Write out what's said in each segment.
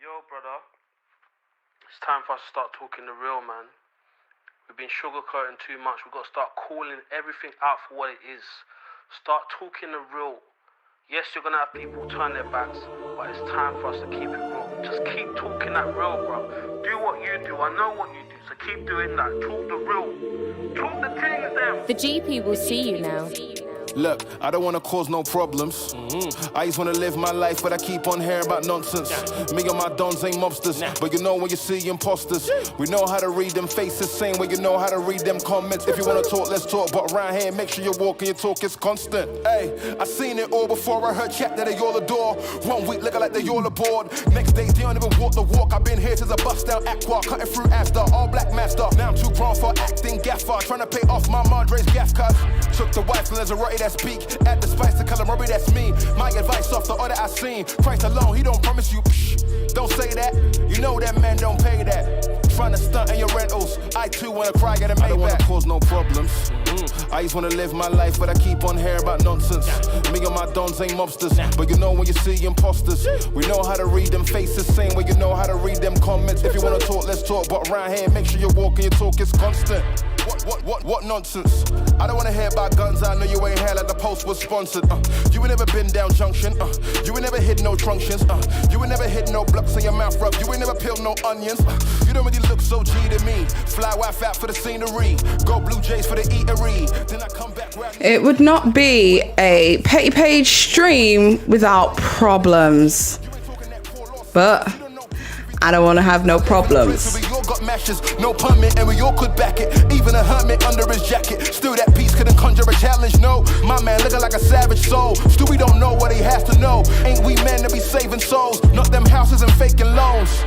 Yo, brother, it's time for us to start talking the real, man. We've been sugarcoating too much. We've got to start calling everything out for what it is. Start talking the real. Yes, you're going to have people turn their backs, but it's time for us to keep it real. Just keep talking that real, bro. Do what you do. I know what you do, so keep doing that. Talk the real. Talk the things, them. The GP will see you now. Look, I don't want to cause no problems. I just want to live my life, but I keep on hearing about nonsense. Me and my dons ain't mobsters, but you know when you see imposters. We know how to read them faces, same way you know how to read them comments. If you want to talk, let's talk, but around here, make sure you walk and your talk is constant. Hey, I seen it all before. I heard chat that they all adore. 1 week looking like they all aboard. Next day, they don't even walk the walk. I've been here since I bust down Aqua, cutting through Astor, all black master. Now I'm too grown for acting gaffer, trying to pay off my Madre's gaff cuz. Took the wife and there's a rotty that speak. Add the spice to color Robbie, that's me. My advice off the order I seen. Christ alone, he don't promise you. Don't say that. You know that man don't pay that. Trying to stunt in your rentals. I too wanna cry, get a Maybach. I don't wanna cause no problems. I just wanna live my life, but I keep on hearing about nonsense. Me and my dons ain't mobsters, but you know when you see imposters. We know how to read them faces, same way you know how to read them comments. If you wanna talk, let's talk, but around here, make sure you walk and your talk is constant. What nonsense? I don't wanna hear about guns, I know you ain't here like the post was sponsored. You ain't never been down junction, you ain't never hit no truncheons, you ain't never hit no blocks in your mouth rub, you ain't never peeled no onions, you don't really look so G to me. Fly wife out for the scenery, go Blue Jays for the eatery, then I come back round. It would not be a Petty Page stream without problems, but I don't want to have no problems. We all got mashes, no permit, and we all could back it. Even a hermit under his jacket. Still that piece couldn't conjure a challenge, no. My man looking like a savage soul. Still we don't know what he has to know. Ain't we men to be saving souls? Not them houses and faking loans.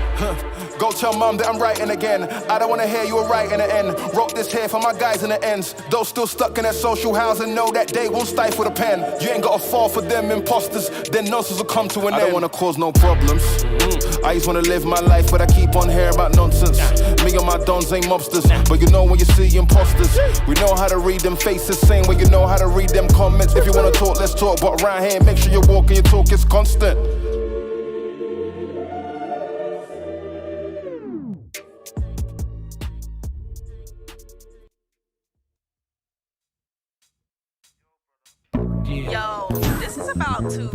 Go tell mom that I'm writing again. I don't want to hear you were right in the end. Wrote this here for my guys in the ends. Those still stuck in that social housing know that they won't stifle the pen. You ain't got to fall for them imposters. Then nonsense will come to an end. I don't want to cause no problems. I just want to live my life, but I keep on hearing about nonsense. Me and my dons ain't mobsters, but you know when you see imposters. We know how to read them faces, same way you know how to read them comments. If you want to talk, let's talk, but around here, make sure you walk and your talk is constant. Yo, this is about to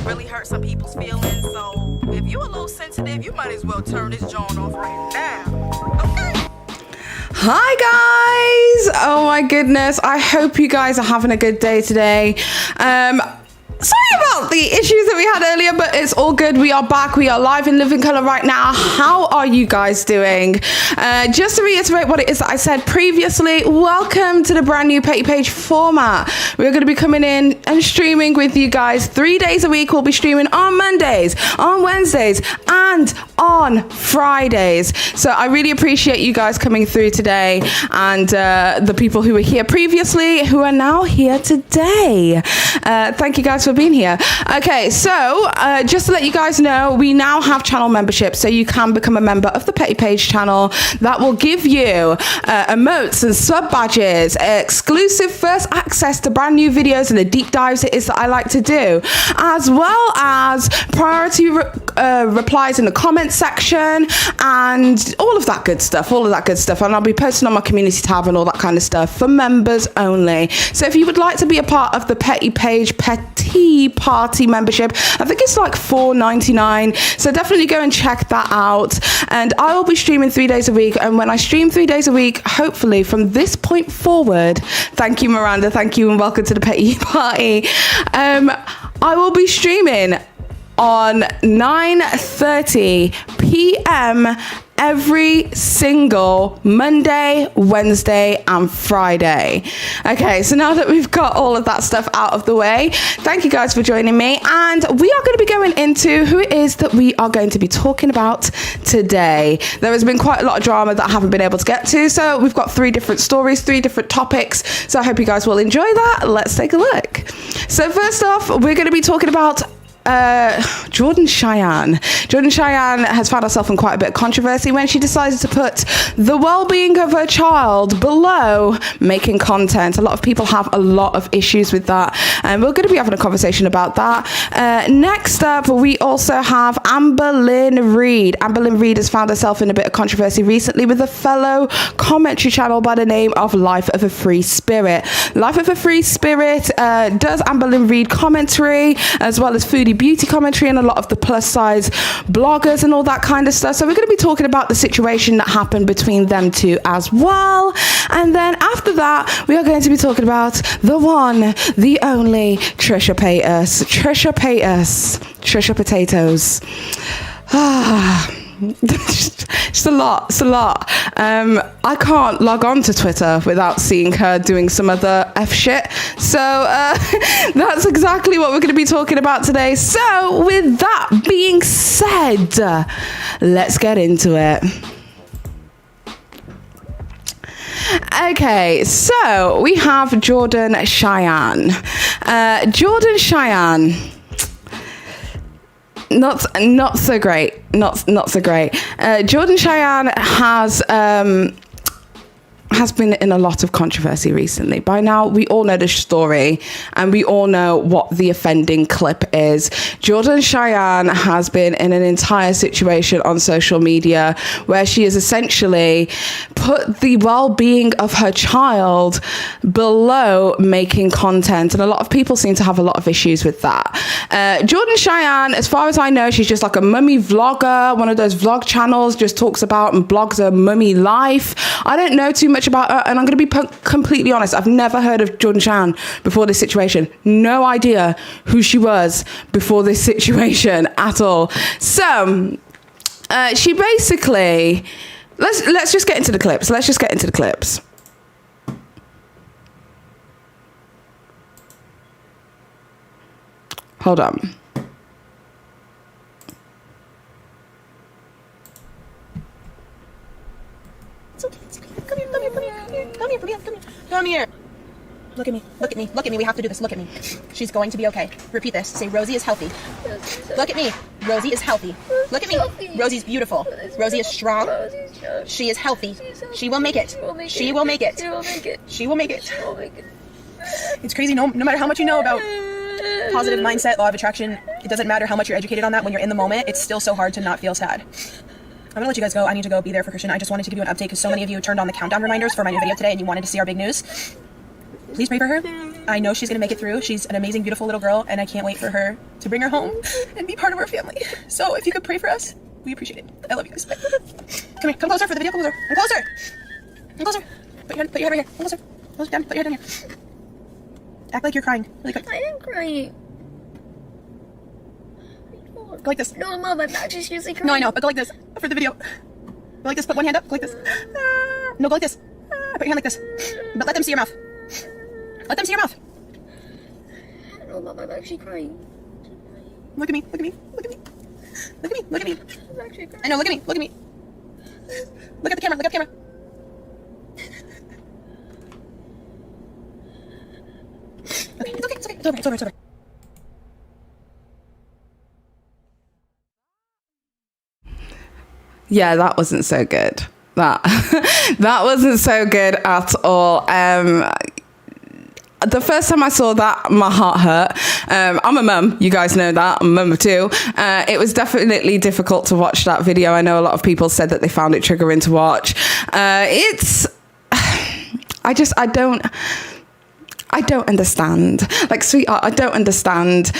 really hurt some people's feelings, so if you a little sensitive, you might as well turn this joint off right now, okay? Hi guys! Oh my goodness, I hope you guys are having a good day today. Sorry about the issues that we had earlier, but it's all good. We are back. We are live in living color right now. How are you guys doing? Just to reiterate what it is that I said previously, welcome to the brand new Petty Page format. We're going to be coming in and streaming with you guys 3 days a week. We'll be streaming on Mondays, on Wednesdays, and on Fridays. So I really appreciate you guys coming through today, and the people who were here previously who are now here today. Thank you guys for being here. Okay, so just to let you guys know, we now have channel membership, so you can become a member of the Petty Page channel. That will give you emotes and sub badges, exclusive first access to brand new videos and the deep dives it is that I like to do, as well as priority replies in the comment section and all of that good stuff, and I'll be posting on my community tab and all that kind of stuff for members only. So if you would like to be a part of the Petty Page Petty Party membership, I think it's like $4.99, so definitely go and check that out. And I will be streaming 3 days a week, and when I stream 3 days a week, hopefully from this point forward, thank you Miranda, thank you, and welcome to the Petty Party, I will be streaming on 9:30 p.m. every single Monday, Wednesday, and Friday. Okay, so now that we've got all of that stuff out of the way, thank you guys for joining me, and we are going to be going into who it is that we are going to be talking about today. There has been quite a lot of drama that I haven't been able to get to, so we've got 3 different stories, 3 different topics, so I hope you guys will enjoy that. Let's take a look. So first off, we're going to be talking about Jordan Cheyenne. Jordan Cheyenne has found herself in quite a bit of controversy when she decided to put the well-being of her child below making content. A lot of people have a lot of issues with that, and we're going to be having a conversation about that. Next up, we also have Amberlynn Reid. Amberlynn Reid has found herself in a bit of controversy recently with a fellow commentary channel by the name of Life of a Free Spirit. Life of a Free Spirit does Amberlynn Reid commentary, as well as foodie beauty commentary, and a lot of the plus size bloggers and all that kind of stuff. So we're going to be talking about the situation that happened between them two as well. And then after that, we are going to be talking about the one, the only Trisha Paytas. Trisha Paytas. Trisha Potatoes. It's a lot. I can't log on to Twitter without seeing her doing some other F shit. So that's exactly what we're going to be talking about today. So with that being said, let's get into it. Okay, so we have Jordan Cheyenne. Jordan Cheyenne. Not so great. Not so great. Jordan Cheyenne has been in a lot of controversy recently. By now, we all know the story, and we all know what the offending clip is. Jordan Cheyenne has been in an entire situation on social media where she has essentially put the well-being of her child below making content, and a lot of people seem to have a lot of issues with that. Jordan Cheyenne, as far as I know, she's just like a mummy vlogger, one of those vlog channels, just talks about and blogs her mummy life. I don't know too much about her, and I'm going to be completely honest, I've never heard of Jordan Cheyenne before this situation. No idea who she was before this situation at all. So she basically, let's just get into the clips. Hold on. Come here. Look at me. We have to do this. Look at me. She's going to be okay. Repeat this. Say, Rosie is healthy. Look at me. Rosie is healthy. Look at me. Rosie's beautiful. Rosie is strong. She is healthy. She will make it. She will make it. She will make it. It's crazy. No matter how much you know about positive mindset, law of attraction, it doesn't matter how much you're educated on that. When you're in the moment, it's still so hard to not feel sad. I'm gonna let you guys go. I need to go be there for Christian. I just wanted to give you an update because so many of you turned on the countdown reminders for my new video today and you wanted to see our big news. Please pray for her. I know she's gonna make it through. She's an amazing, beautiful little girl, and I can't wait for her to bring her home and be part of our family. So if you could pray for us, we appreciate it. I love you guys. Bye. Come here. Come closer for the video. Come closer. Come closer. Put your head right here. Come closer. Close down. Put your head down here. Act like you're crying. Really quick. I am crying. Go like this. No, Mom, I'm not just usually crying. No, I know, but go like this for the video. Go like this. Put one hand up. Go like this. No, go like this. Put your hand like this. But let them see your mouth. Let them see your mouth. No, Mom, I'm actually crying. Look at me. Look at me. Look at me. Look at me. Look at me. I'm actually crying. I know. Look at me. Look at me. Look at the camera. Look at the camera. Okay, it's okay. It's okay. It's over. It's over. It's over. Yeah, that wasn't so good. That wasn't so good at all. The first time I saw that, my heart hurt. I'm a mum, you guys know that. I'm a mum too. It was definitely difficult to watch that video. I know a lot of people said that they found it triggering to watch. I don't understand. Like, sweetheart, I don't understand.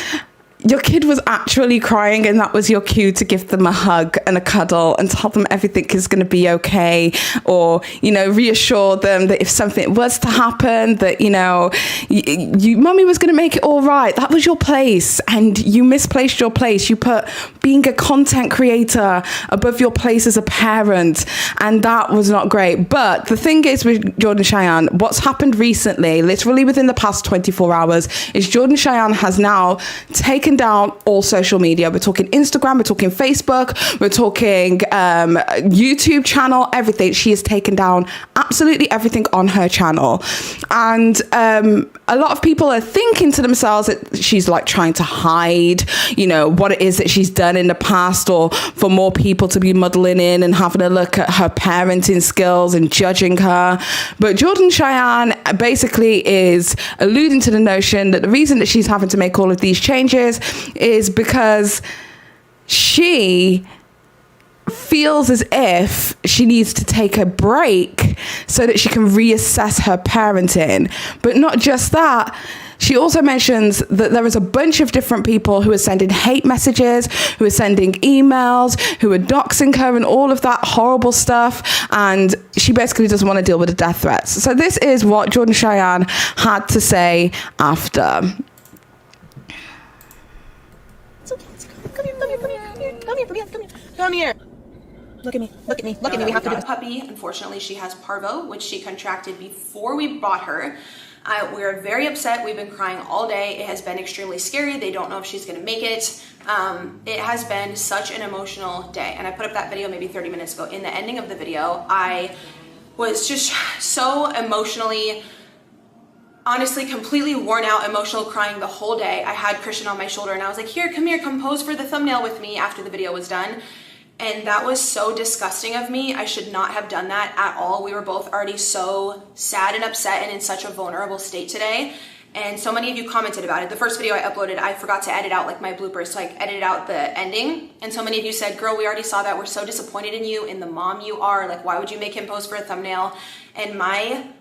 Your kid was actually crying and that was your cue to give them a hug and a cuddle and tell them everything is going to be okay, or, you know, reassure them that if something was to happen, that, you know, mummy was going to make it all right. That was your place and you misplaced your place. You put being a content creator above your place as a parent, and that was not great. But the thing is with Jordan Cheyenne, what's happened recently, literally within the past 24 hours, is Jordan Cheyenne has now taken down all social media. We're talking Instagram, we're talking Facebook, we're talking YouTube channel, everything. She has taken down absolutely everything on her channel. And a lot of people are thinking to themselves that she's like trying to hide, you know, what it is that she's done in the past, or for more people to be muddling in and having a look at her parenting skills and judging her. But Jordan Cheyenne basically is alluding to the notion that the reason that she's having to make all of these changes is because she feels as if she needs to take a break so that she can reassess her parenting. But not just that, she also mentions that there is a bunch of different people who are sending hate messages, who are sending emails, who are doxing her and all of that horrible stuff. And she basically doesn't want to deal with the death threats. So this is what Jordan Cheyenne had to say after. It's okay. Come here. Look at me. We have to do this. Puppy, unfortunately, she has parvo, which she contracted before we bought her. We're very upset. We've been crying all day. It has been extremely scary. They don't know if she's going to make it. It has been such an emotional day. And I put up that video maybe 30 minutes ago. In the ending of the video, I was just so emotionally, honestly, completely worn out, emotional, crying the whole day. I had Christian on my shoulder and I was like, here, come here, come pose for the thumbnail with me after the video was done. And that was so disgusting of me. I should not have done that at all. We were both already so sad and upset and in such a vulnerable state today. And so many of you commented about it. The first video I uploaded, I forgot to edit out like my bloopers, so I edited out the ending. And so many of you said, girl, we already saw that. We're so disappointed in you, in the mom you are. Like, why would you make him pose for a thumbnail? And my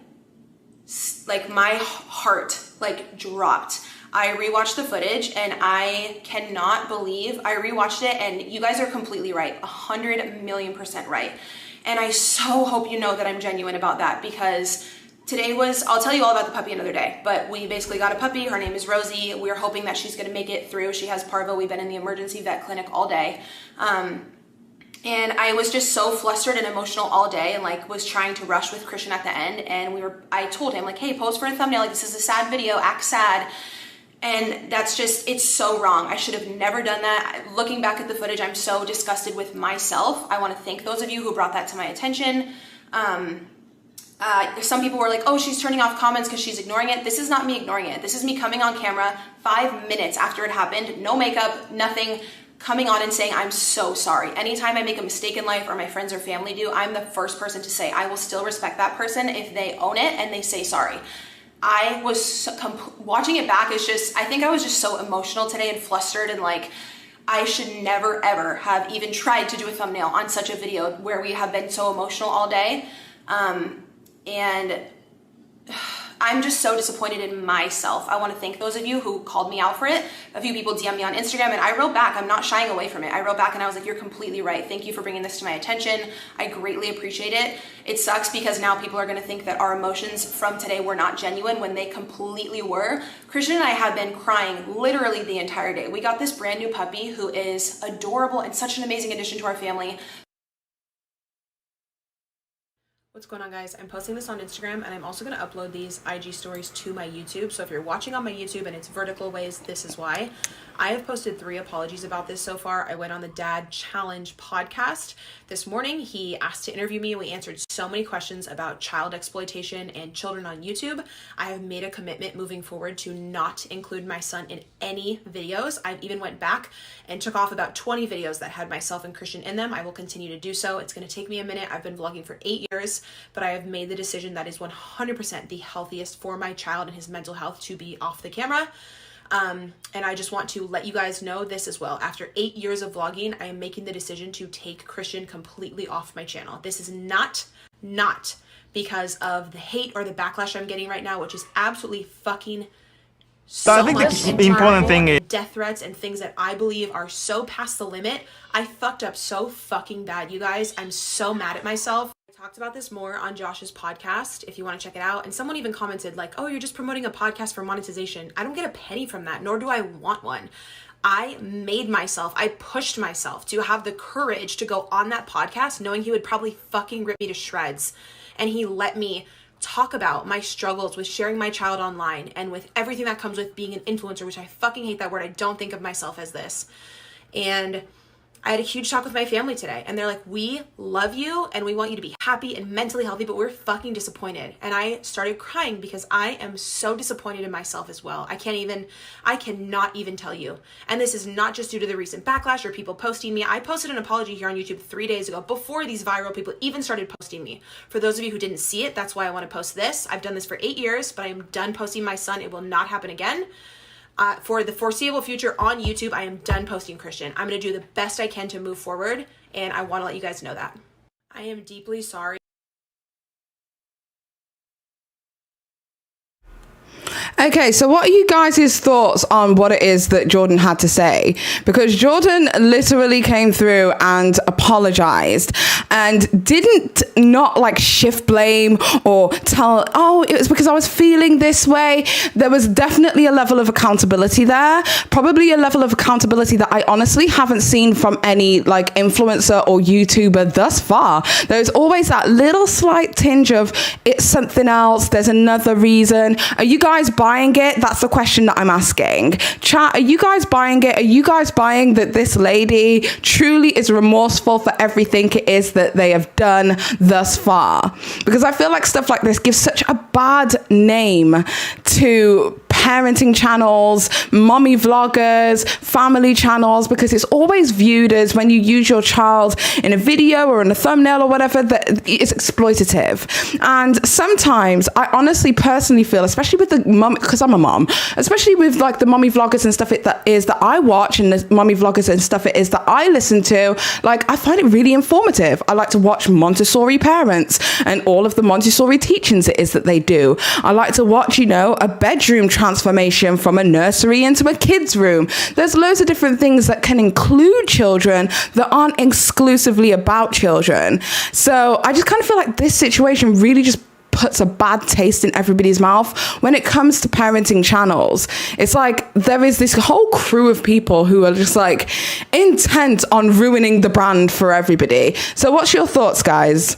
heart like dropped. I rewatched the footage and I cannot believe I rewatched it, and you guys are completely right, 100,000,000% right. And I so hope you know that I'm genuine about that, because today was, I'll tell you all about the puppy another day, but we basically got a puppy. Her name is Rosie. We're hoping that she's gonna make it through. She has parvo. We've been in the emergency vet clinic all day. And I was just so flustered and emotional all day, and like was trying to rush with Christian at the end. And I told him like, hey, pose for a thumbnail. Like, this is a sad video, act sad. And that's just, it's so wrong. I should have never done that. Looking back at the footage, I'm so disgusted with myself. I want to thank those of you who brought that to my attention. Some people were like, oh, she's turning off comments because she's ignoring it. This is not me ignoring it. This is me coming on camera 5 minutes after it happened, no makeup, nothing, coming on and saying, I'm so sorry. Anytime I make a mistake in life, or my friends or family do, I'm the first person to say, I will still respect that person if they own it and they say sorry. I was watching it back, it's just, I think I was just so emotional today and flustered, and like, I should never ever have even tried to do a thumbnail on such a video where we have been so emotional all day. And I'm just so disappointed in myself. I want to thank those of you who called me out for it. A few people DM'd me on Instagram, and I wrote back. I'm not shying away from it. I wrote back and I was like, you're completely right. Thank you for bringing this to my attention. I greatly appreciate it. It sucks because now people are going to think that our emotions from today were not genuine when they completely were. Christian and I have been crying literally the entire day. We got this brand new puppy who is adorable and such an amazing addition to our family. What's going on, guys? I'm posting this on Instagram, and I'm also going to upload these IG stories to my YouTube. So if you're watching on my YouTube and it's vertical ways, this is why. I have posted 3 apologies about this so far. I went on the Dad Challenge podcast this morning. He asked to interview me. We answered so many questions about child exploitation and children on YouTube. I have made a commitment moving forward to not include my son in any videos. I even went back and took off about 20 videos that had myself and Christian in them. I will continue to do so. It's going to take me a minute. I've been vlogging for 8 years, but I have made the decision that is 100% the healthiest for my child and his mental health to be off the camera. And I just want to let you guys know this as well. After 8 years of vlogging, I am making the decision to take Christian completely off my channel. This is not because of the hate or the backlash I'm getting right now, which is absolutely fucking so I think the important thing is death threats and things that I believe are so past the limit. I fucked up so fucking bad, you guys. I'm so mad at myself. I talked about this more on Josh's podcast if you want to check it out. And someone even commented like, oh, you're just promoting a podcast for monetization. I don't get a penny from that, nor do I want one. I pushed myself to have the courage to go on that podcast knowing he would probably fucking rip me to shreds. And he let me talk about my struggles with sharing my child online and with everything that comes with being an influencer, which I fucking hate that word. I don't think of myself as this. And I had a huge talk with my family today, and they're like, we love you and we want you to be happy and mentally healthy, but we're fucking disappointed. And I started crying because I am so disappointed in myself as well. I cannot even tell you. And this is not just due to the recent backlash or people posting me. I posted an apology here on YouTube 3 days ago before these viral people even started posting me. For those of you who didn't see it, that's why I want to post this. I've done this for 8 years, but I am done posting my son. It will not happen again. For the foreseeable future on YouTube, I am done posting Christian. I'm going to do the best I can to move forward, and I want to let you guys know that. I am deeply sorry. Okay, so what are you guys' thoughts on what it is that Jordan had to say? Because Jordan literally came through and apologized and didn't not like shift blame or tell, oh, it was because I was feeling this way. There was definitely a level of accountability there, probably a level of accountability that I honestly haven't seen from any like influencer or YouTuber thus far. There's always that little slight tinge of it's something else, there's another reason. Are you guys buying it? That's the question that I'm asking. Chat, are you guys buying it? Are you guys buying that this lady truly is remorseful for everything it is that they have done thus far? Because I feel like stuff like this gives such a bad name to parenting channels, mommy vloggers, family channels, because it's always viewed as when you use your child in a video or in a thumbnail or whatever, that it's exploitative. And sometimes I honestly personally feel, especially with the mom, because I'm a mom, especially with like the mommy vloggers and stuff that I watch, and the mommy vloggers and stuff it is that I listen to, like I find it really informative. I like to watch Montessori parents and all of the Montessori teachings it is that they do. I like to watch, a bedroom transformation from a nursery into a kid's room. There's loads of different things that can include children that aren't exclusively about children. So I just kind of feel like this situation really just puts a bad taste in everybody's mouth when it comes to parenting channels. It's like there is this whole crew of people who are just like intent on ruining the brand for everybody. So what's your thoughts, guys?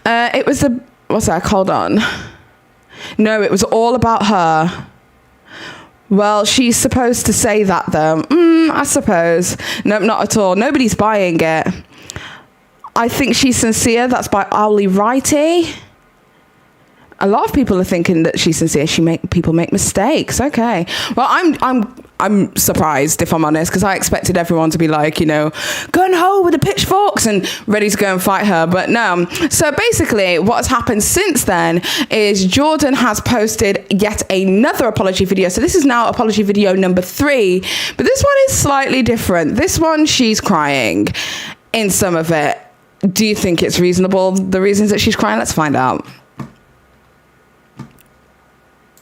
It was what's that? Hold on. No, it was all about her. Well, she's supposed to say that though. I suppose. Nope, not at all. Nobody's buying it. I think she's sincere. That's by Owly Righty. A lot of people are thinking that she's sincere. People make mistakes. Okay. Well, I'm surprised, if I'm honest, because I expected everyone to be like, gun ho with the pitchforks and ready to go and fight her. But no. So basically, what has happened since then is Jordan has posted yet another apology video. So this is now apology video number 3. But this one is slightly different. This one, she's crying in some of it. Do you think it's reasonable, the reasons that she's crying? Let's find out.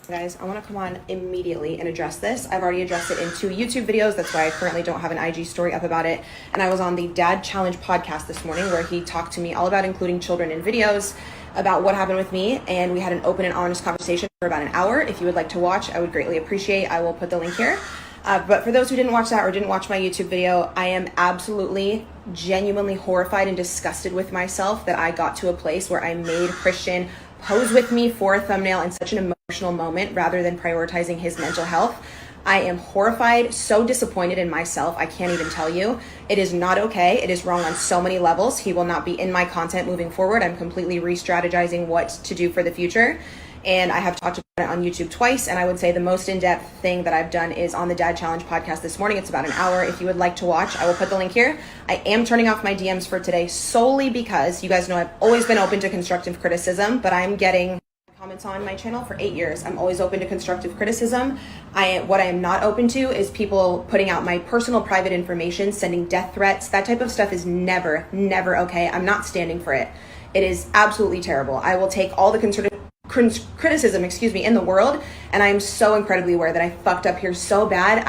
Guys, I want to come on immediately and address this. I've already addressed it in 2 YouTube videos. That's why I currently don't have an IG story up about it. And I was on the Dad Challenge podcast this morning where he talked to me all about including children in videos, about what happened with me. And we had an open and honest conversation for about an hour. If you would like to watch, I would greatly appreciate. I will put the link here. But for those who didn't watch that or didn't watch my YouTube video, I am absolutely, genuinely horrified and disgusted with myself that I got to a place where I made Christian pose with me for a thumbnail in such an emotional moment rather than prioritizing his mental health. I am horrified, so disappointed in myself. I can't even tell you. It is not okay. It is wrong on so many levels. He will not be in my content moving forward. I'm completely re-strategizing what to do for the future. And I have talked about it on YouTube twice, and I would say the most in-depth thing that I've done is on the Dad Challenge podcast this morning. It's about an hour. If you would like to watch, I will put the link here. I am turning off my DMs for today solely because you guys know I've always been open to constructive criticism, but I'm getting comments on my channel for 8 years. I'm always open to constructive criticism. What I am not open to is people putting out my personal private information, sending death threats. That type of stuff is never okay. I'm not standing for it. It is absolutely terrible. I will take all the criticism, in the world, and I am so incredibly aware that I fucked up here so bad.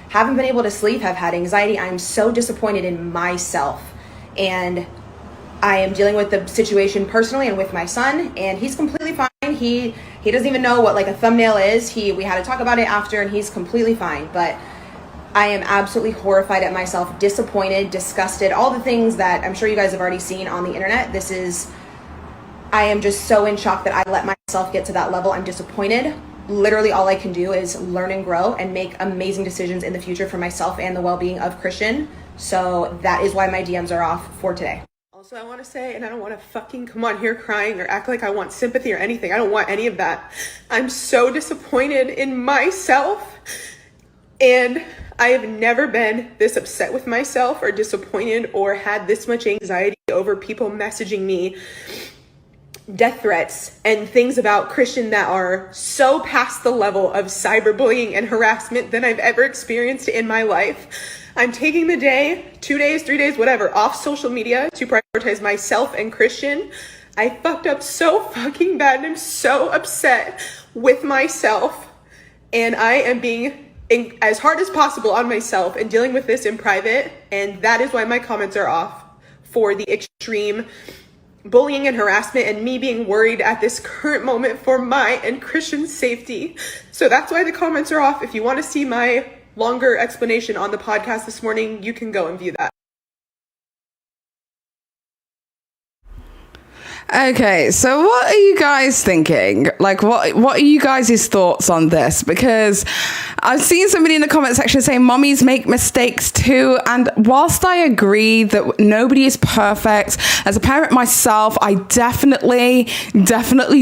Haven't been able to sleep, have had anxiety. I'm so disappointed in myself, and I am dealing with the situation personally and with my son, and he's completely fine. He doesn't even know what like a thumbnail is. We had to talk about it after, and he's completely fine. But I am absolutely horrified at myself, disappointed, disgusted, all the things that I'm sure you guys have already seen on the internet. This is I am just so in shock that I let myself get to that level. I'm disappointed. Literally all I can do is learn and grow and make amazing decisions in the future for myself and the well-being of Christian. So that is why my DMs are off for today. Also, I want to say, and I don't want to fucking come on here crying or act like I want sympathy or anything. I don't want any of that. I'm so disappointed in myself, and I have never been this upset with myself or disappointed or had this much anxiety over people messaging me death threats and things about Christian that are so past the level of cyberbullying and harassment than I've ever experienced in my life. I'm taking the day, 2 days, 3 days, whatever, off social media to prioritize myself and Christian. I fucked up so fucking bad and I'm so upset with myself. And I am being as hard as possible on myself and dealing with this in private. And that is why my comments are off for the extreme bullying and harassment and me being worried at this current moment for my and Christian's safety. So that's why the comments are off. If you want to see my longer explanation on the podcast this morning, you can go and view that. Okay, so what are you guys thinking? Like, what are you guys' thoughts on this? Because I've seen somebody in the comment section saying mommies make mistakes too. And whilst I agree that nobody is perfect, as a parent myself, I definitely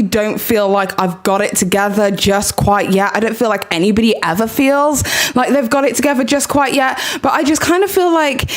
don't feel like I've got it together just quite yet. I don't feel like anybody ever feels like they've got it together just quite yet. But I just kind of feel like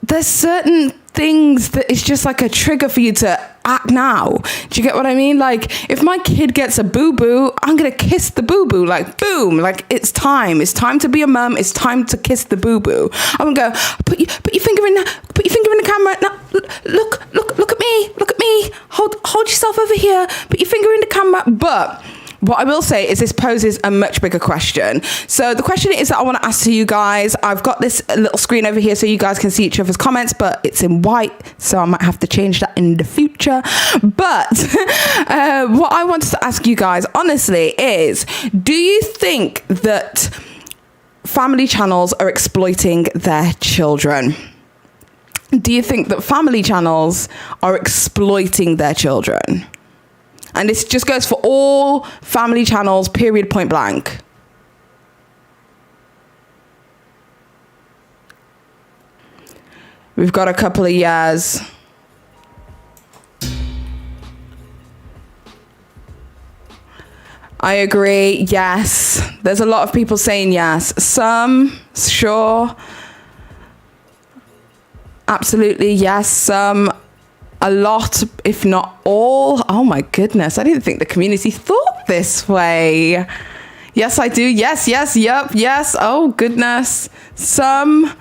there's certain things that is just like a trigger for you to act now. Do you get what I mean? Like, if my kid gets a boo-boo, I'm gonna kiss the boo-boo. Like, boom, like it's time to be a mum. It's time to kiss the boo-boo. I'm gonna go, put your finger in the camera. Now, look at me. Hold yourself over here. Put your finger in the camera. But what I will say is this poses a much bigger question. So the question is that I want to ask to you guys. I've got this little screen over here so you guys can see each other's comments, but it's in white, so I might have to change that in the future. But what I wanted to ask you guys, honestly, is do you think that family channels are exploiting their children? Do you think that family channels are exploiting their children? And this just goes for all family channels, period, point blank. We've got a couple of years. I agree, yes. There's a lot of people saying yes. Some, sure. Absolutely, yes. Some, a lot, if not all. Oh my goodness, I didn't think the community thought this way. Yes, I do. Yes, yep, yes. Oh goodness. Some.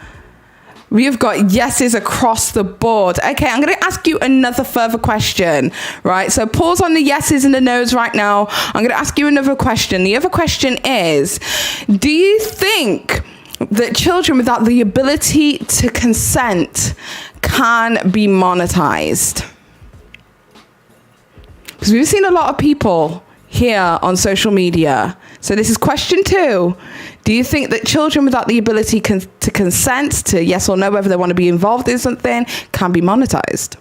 We've got yeses across the board. Okay, I'm going to ask you another further question, right? So pause on the yeses and the no's right now. I'm going to ask you another question. The other question is, do you think that children without the ability to consent can be monetized? Because we've seen a lot of people here on social media. So this is question 2. Do you think that children without the ability to consent to yes or no, whether they want to be involved in something, can be monetized?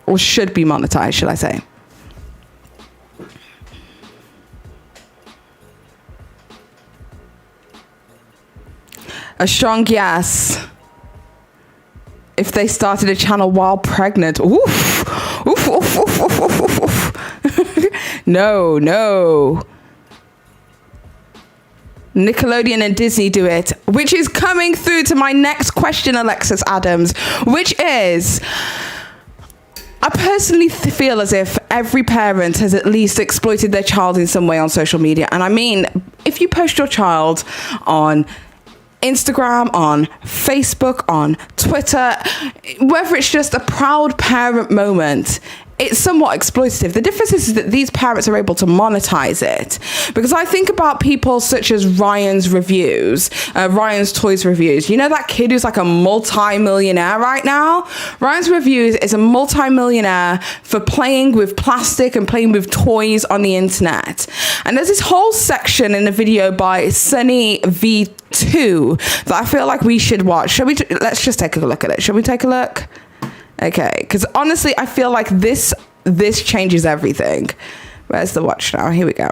Or should be monetized, should I say? A strong yes. If they started a channel while pregnant. Oof. Oof, oof, oof, oof, oof, oof, oof. No. Nickelodeon and Disney do it, which is coming through to my next question, Alexis Adams, which is, I personally feel as if every parent has at least exploited their child in some way on social media. And I mean, if you post your child on Instagram, on Facebook, on Twitter, whether it's just a proud parent moment, it's somewhat exploitative. The difference is that these parents are able to monetize it. Because I think about people such as Ryan's Toys Reviews. You know that kid who's like a multi-millionaire right now? Ryan's Reviews is a multi-millionaire for playing with plastic and playing with toys on the internet. And there's this whole section in a video by Sunny V2 that I feel like we should watch. Let's just take a look at it. Shall we take a look? Okay, because honestly, I feel like this this changes everything. Where's the watch now? Here we go.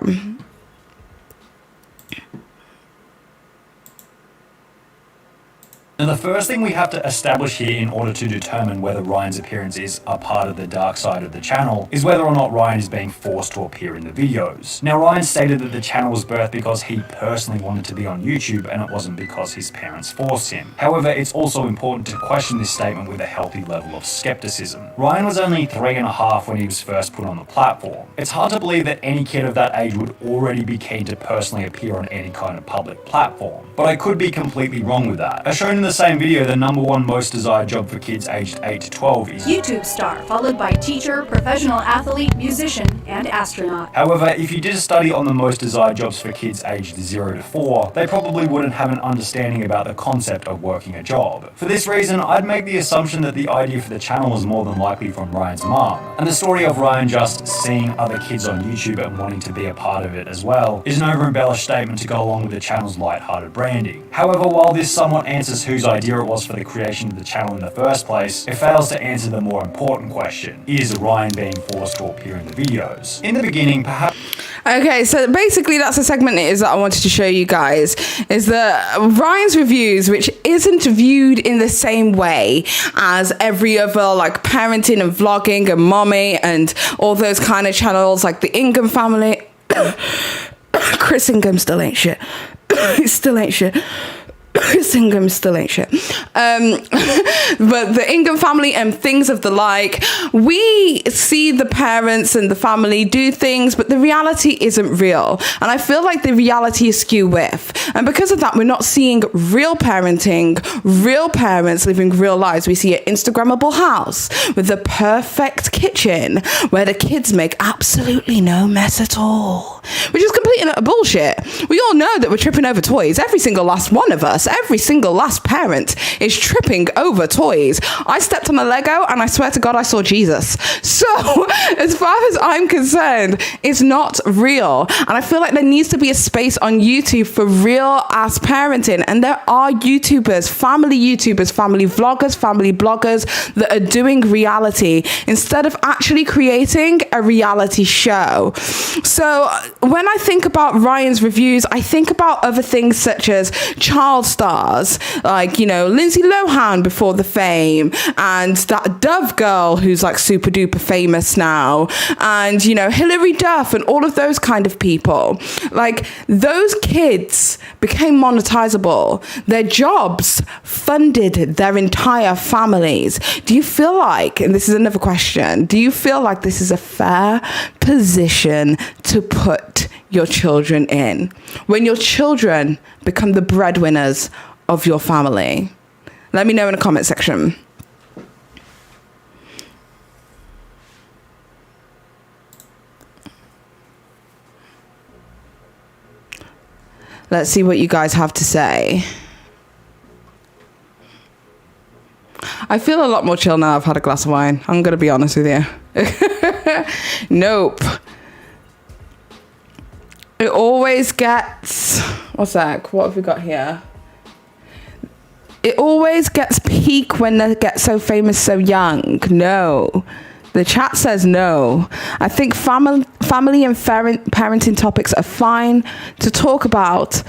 Now, the first thing we have to establish here in order to determine whether Ryan's appearance is a part of the dark side of the channel is whether or not Ryan is being forced to appear in the videos. Now, Ryan stated that the channel was birthed because he personally wanted to be on YouTube and it wasn't because his parents forced him. However, it's also important to question this statement with a healthy level of skepticism. Ryan was only 3.5 when he was first put on the platform. It's hard to believe that any kid of that age would already be keen to personally appear on any kind of public platform. But I could be completely wrong with that. As shown in the same video, the #1 most desired job for kids aged 8 to 12 is YouTube star, followed by teacher, professional athlete, musician, and astronaut. However, if you did a study on the most desired jobs for kids aged 0 to 4, they probably wouldn't have an understanding about the concept of working a job. For this reason, I'd make the assumption that the idea for the channel was more than likely from Ryan's mom. And the story of Ryan just seeing other kids on YouTube and wanting to be a part of it as well is an over-embellished statement to go along with the channel's light-hearted branding. However, while this somewhat answers whose idea it was for the creation of the channel in the first place, it fails to answer the more important question: is Ryan being forced to appear in the videos? In the beginning, perhaps... Okay, so basically that's the segment it is that I wanted to show you guys, is that Ryan's reviews, which isn't viewed in the same way as every other like parenting and vlogging and mommy and all those kind of channels like the Ingham family. Chris Ingham still ain't shit. Still ain't shit. Chris Ingham still ain't shit. But the Ingham family and things of the like, we see the parents and the family do things, but the reality isn't real. And I feel like the reality is skew with. And because of that, we're not seeing real parenting, real parents living real lives. We see an Instagrammable house with the perfect kitchen where the kids make absolutely no mess at all, which is complete and utter bullshit. We all know that we're tripping over toys. Every single last one of us, every single last parent is tripping over toys. I stepped on a Lego and I swear to God I saw Jesus. So as far as I'm concerned, it's not real. And I feel like there needs to be a space on YouTube for real ass parenting. And there are YouTubers, family vloggers, family bloggers that are doing reality instead of actually creating a reality show. So when I think about Ryan's reviews, I think about other things such as child stars, like, you know, Lindsay Lohan before the fame, and that Dove girl who's like super duper famous now, and, you know, Hilary Duff and all of those kind of people. Like, those kids became monetizable. Their jobs funded their entire families. Do you feel like, and this is another question, do you feel like this is a fair position to put your children in when your children become the breadwinners of your family? Let me know in the comment section. Let's see what you guys have to say. I feel a lot more chill now I've had a glass of wine. I'm going to be honest with you. Nope. It always gets... What's that? What have we got here? It always gets peak when they get so famous so young. No. The chat says no. I think family and parenting topics are fine to talk about,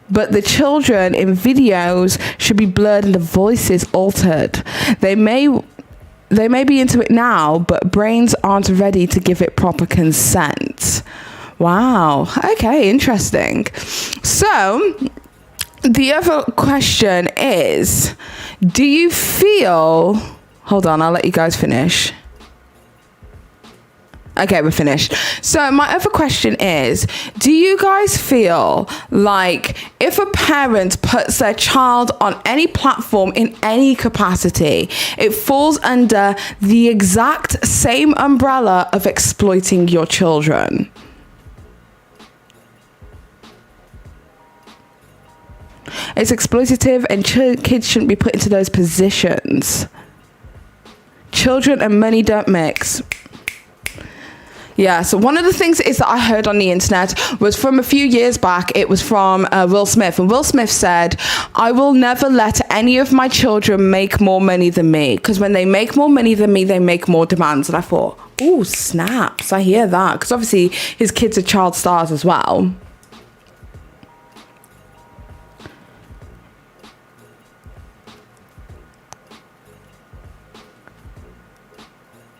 but the children in videos should be blurred and the voices altered. They may be into it now, but brains aren't ready to give it proper consent. Wow. Okay, interesting. So, the other question is, do you feel... Hold on, I'll let you guys finish. Okay, we're finished. So my other question is, do you guys feel like if a parent puts their child on any platform in any capacity, it falls under the exact same umbrella of exploiting your children? It's exploitative and kids shouldn't be put into those positions. Children and money don't mix. Yeah, so one of the things is that I heard on the internet was from a few years back. It was from Will Smith. And Will Smith said, I will never let any of my children make more money than me. Because when they make more money than me, they make more demands. And I thought, ooh, snaps. I hear that. Because obviously his kids are child stars as well.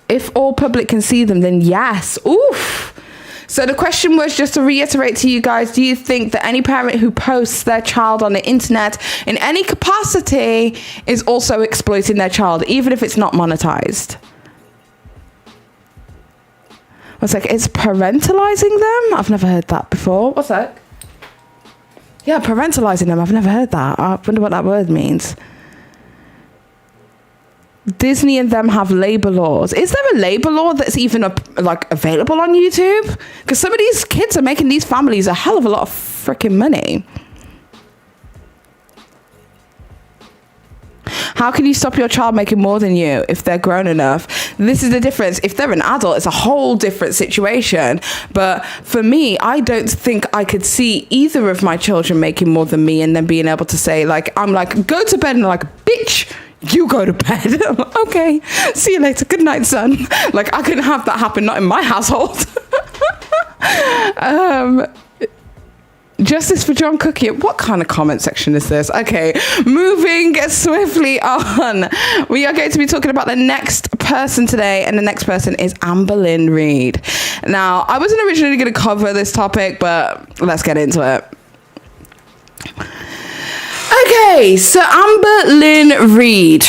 If all public can see them, then yes. Oof. So the question was, just to reiterate to you guys, do you think that any parent who posts their child on the internet in any capacity is also exploiting their child, even if it's not monetized? What's like, it's parentalizing them? I've never heard that before. What's that? Yeah, parentalizing them. I've never heard that. I wonder what that word means. Disney and them have labor laws. Is there a labor law that's even available on YouTube? Because some of these kids are making these families a hell of a lot of freaking money. How can you stop your child making more than you if they're grown enough? This is the difference. If they're an adult, it's a whole different situation. But for me, I don't think I could see either of my children making more than me and then being able to say, I'm like, go to bed, and like, bitch, you go to bed. Okay, see you later. Good night, son. Like, I couldn't have that happen, not in my household. Justice for John Cookie. What kind of comment section is this? Okay, moving swiftly on. We are going to be talking about the next person today, and the next person is Amberlynn Reid. Now, I wasn't originally going to cover this topic, but let's get into it. Okay, so Amberlynn Reid.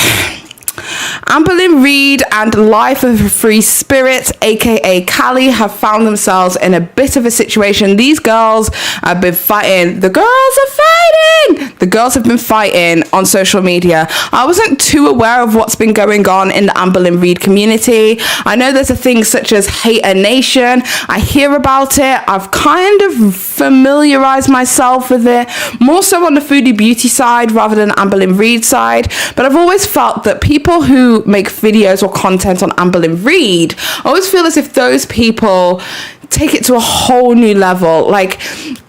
Amberlynn Reid and Life of a Free Spirit, aka Callie, have found themselves in a bit of a situation. These girls have been fighting. The girls are fighting! The girls have been fighting on social media. I wasn't too aware of what's been going on in the Amberlynn Reid community. I know there's a thing such as Hater Nation. I hear about it. I've kind of familiarized myself with it, more so on the foodie beauty side rather than Amberlynn Reid side. But I've always felt that people who make videos or content on Amberlynn Reid, I always feel as if those people take it to a whole new level. Like,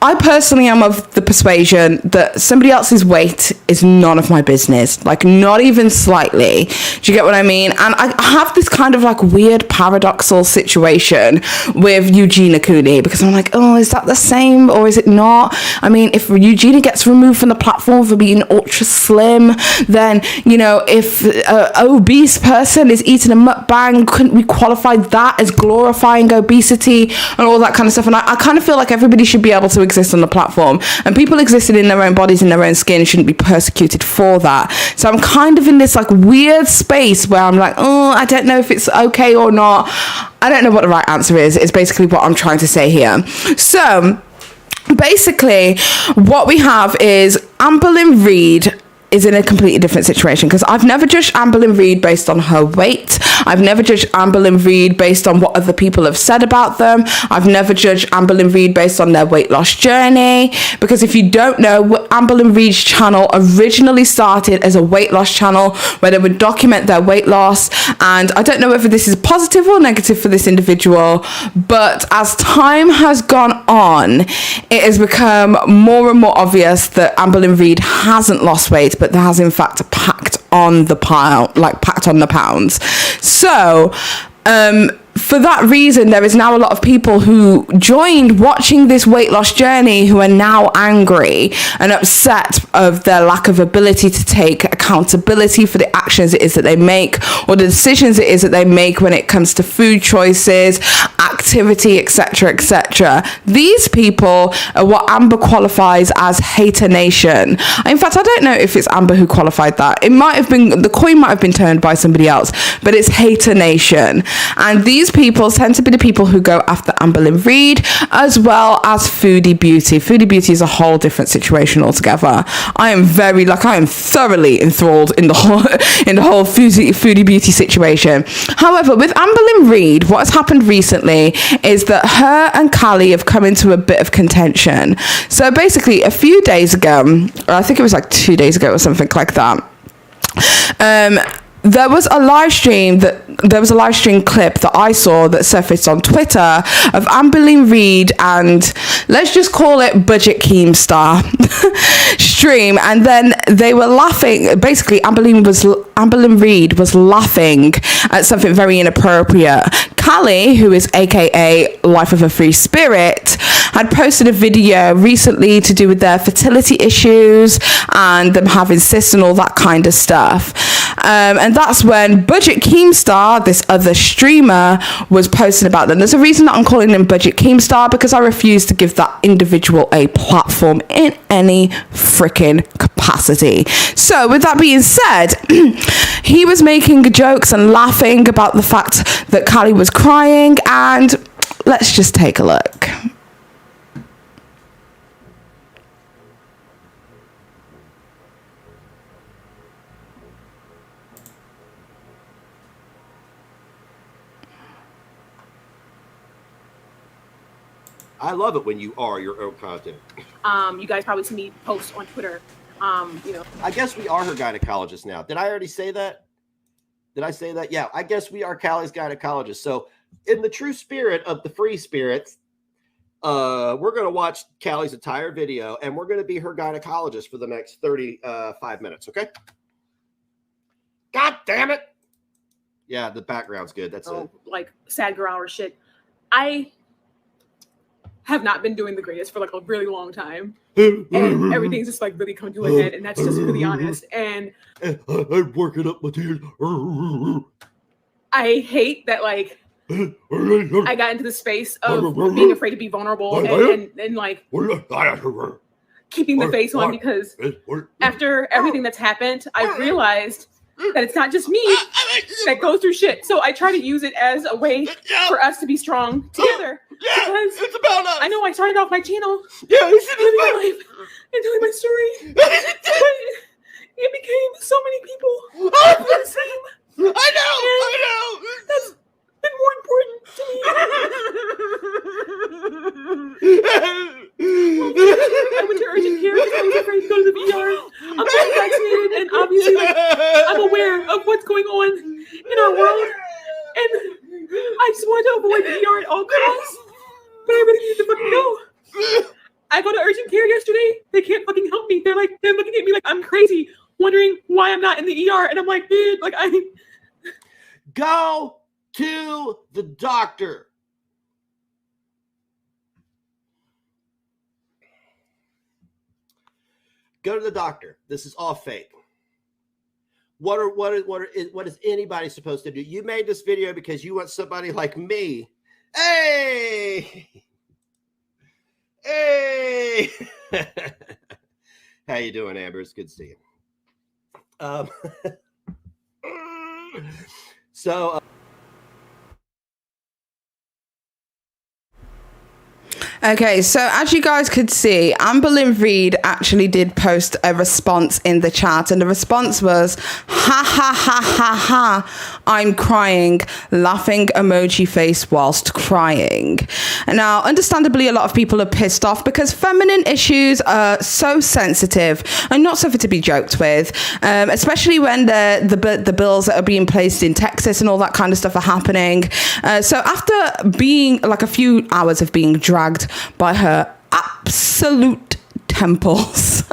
I personally am of the persuasion that somebody else's weight is none of my business, like not even slightly. Do you get what I mean? And I have this kind of like weird paradoxical situation with Eugenia Cooney, because I'm like, oh, is that the same or is it not? I mean, if Eugenia gets removed from the platform for being ultra slim, then, you know, if an obese person is eating a mukbang, couldn't we qualify that as glorifying obesity and all that kind of stuff? And I kind of feel like everybody should be able to exist on the platform, and people existing in their own bodies, in their own skin, shouldn't be persecuted for that. So I'm kind of in this like weird space where I'm like, oh, I don't know if it's okay or not. I don't know what the right answer is basically what I'm trying to say here. So basically what we have is Amberlynn Reid is in a completely different situation, because I've never judged Amberlynn Reid based on her weight. I've never judged Amberlynn Reid based on what other people have said about them. I've never judged Amberlynn Reid based on their weight loss journey, because if you don't know, Amberlynn Reid's channel originally started as a weight loss channel where they would document their weight loss, and I don't know whether this is positive or negative for this individual, but as time has gone on, it has become more and more obvious that Amberlynn Reid hasn't lost weight, but there has in fact packed on the pounds. So for that reason, there is now a lot of people who joined watching this weight loss journey who are now angry and upset of their lack of ability to take accountability for the actions it is that they make, or the decisions it is that they make when it comes to food choices, activity, etc., etc. These people are what Amber qualifies as Hater Nation. In fact, I don't know if it's Amber who qualified that. It might have been, the coin might have been turned by somebody else, but it's Hater Nation. And these people tend to be the people who go after Amberlynn Reid, as well as Foodie Beauty. Foodie Beauty is a whole different situation altogether. I am thoroughly enthralled in the whole Foodie Beauty situation. However, with Amberlynn Reid, what has happened recently is that her and Callie have come into a bit of contention. So basically, a few days ago, or I think it was like 2 days ago or something like that, there was a live stream clip that I saw that surfaced on Twitter of Amberlynn Reid and let's just call it Budget Keemstar stream, and then they were laughing. Basically, Amberlynn Reid was laughing at something very inappropriate. Callie, who is aka Life of a Free Spirit, had posted a video recently to do with their fertility issues and them having cysts and all that kind of stuff. And that's when Budget Keemstar, this other streamer, was posting about them. There's a reason that I'm calling him Budget Keemstar, because I refuse to give that individual a platform in any freaking capacity. So with that being said, he was making jokes and laughing about the fact that Callie was crying, and let's just take a look. I love it when you are your own content. You guys probably see me post on Twitter. I guess we are her gynecologist now. Did I already say that? Did I say that? Yeah, I guess we are Callie's gynecologist. So in the true spirit of the free spirits, we're going to watch Callie's entire video, and we're going to be her gynecologist for the next 35 minutes, okay? God damn it. Yeah, the background's good. That's it. Like sad girl hour shit. I have not been doing the greatest for like a really long time. And everything's just like really come to a head, and that's just really honest. And I'm working up my tears. I hate that like I got into the space of being afraid to be vulnerable and like keeping the face on, because after everything that's happened, I've realized that it's not just me that goes through shit. So I try to use it as a way for us to be strong together. Because it's about us. I know I started off my channel Yeah, you should living my life and telling my story. It became so many people the same. I know. That's been more important to me. I went to urgent care because I was afraid to go to the ER. I'm fully vaccinated, and obviously like, I'm aware of what's going on in our world. And I just wanted to avoid the ER at all costs. But I really need to fucking go. I go to urgent care yesterday. They can't fucking help me. They're looking at me like I'm crazy, wondering why I'm not in the ER. And I'm like, dude, like go to the doctor. Go to the doctor. This is all fake. What is anybody supposed to do? You made this video because you want somebody like me. Hey! How you doing, Amber? It's good to see you. Okay, so as you guys could see, Amberlynn Reid actually did post a response in the chat, and the response was, ha ha ha ha ha, I'm crying, laughing emoji face whilst crying. And now, understandably, a lot of people are pissed off because feminine issues are so sensitive and not something to be joked with, especially when the bills that are being placed in Texas and all that kind of stuff are happening. So after being like a few hours of being dragged by her absolute temples,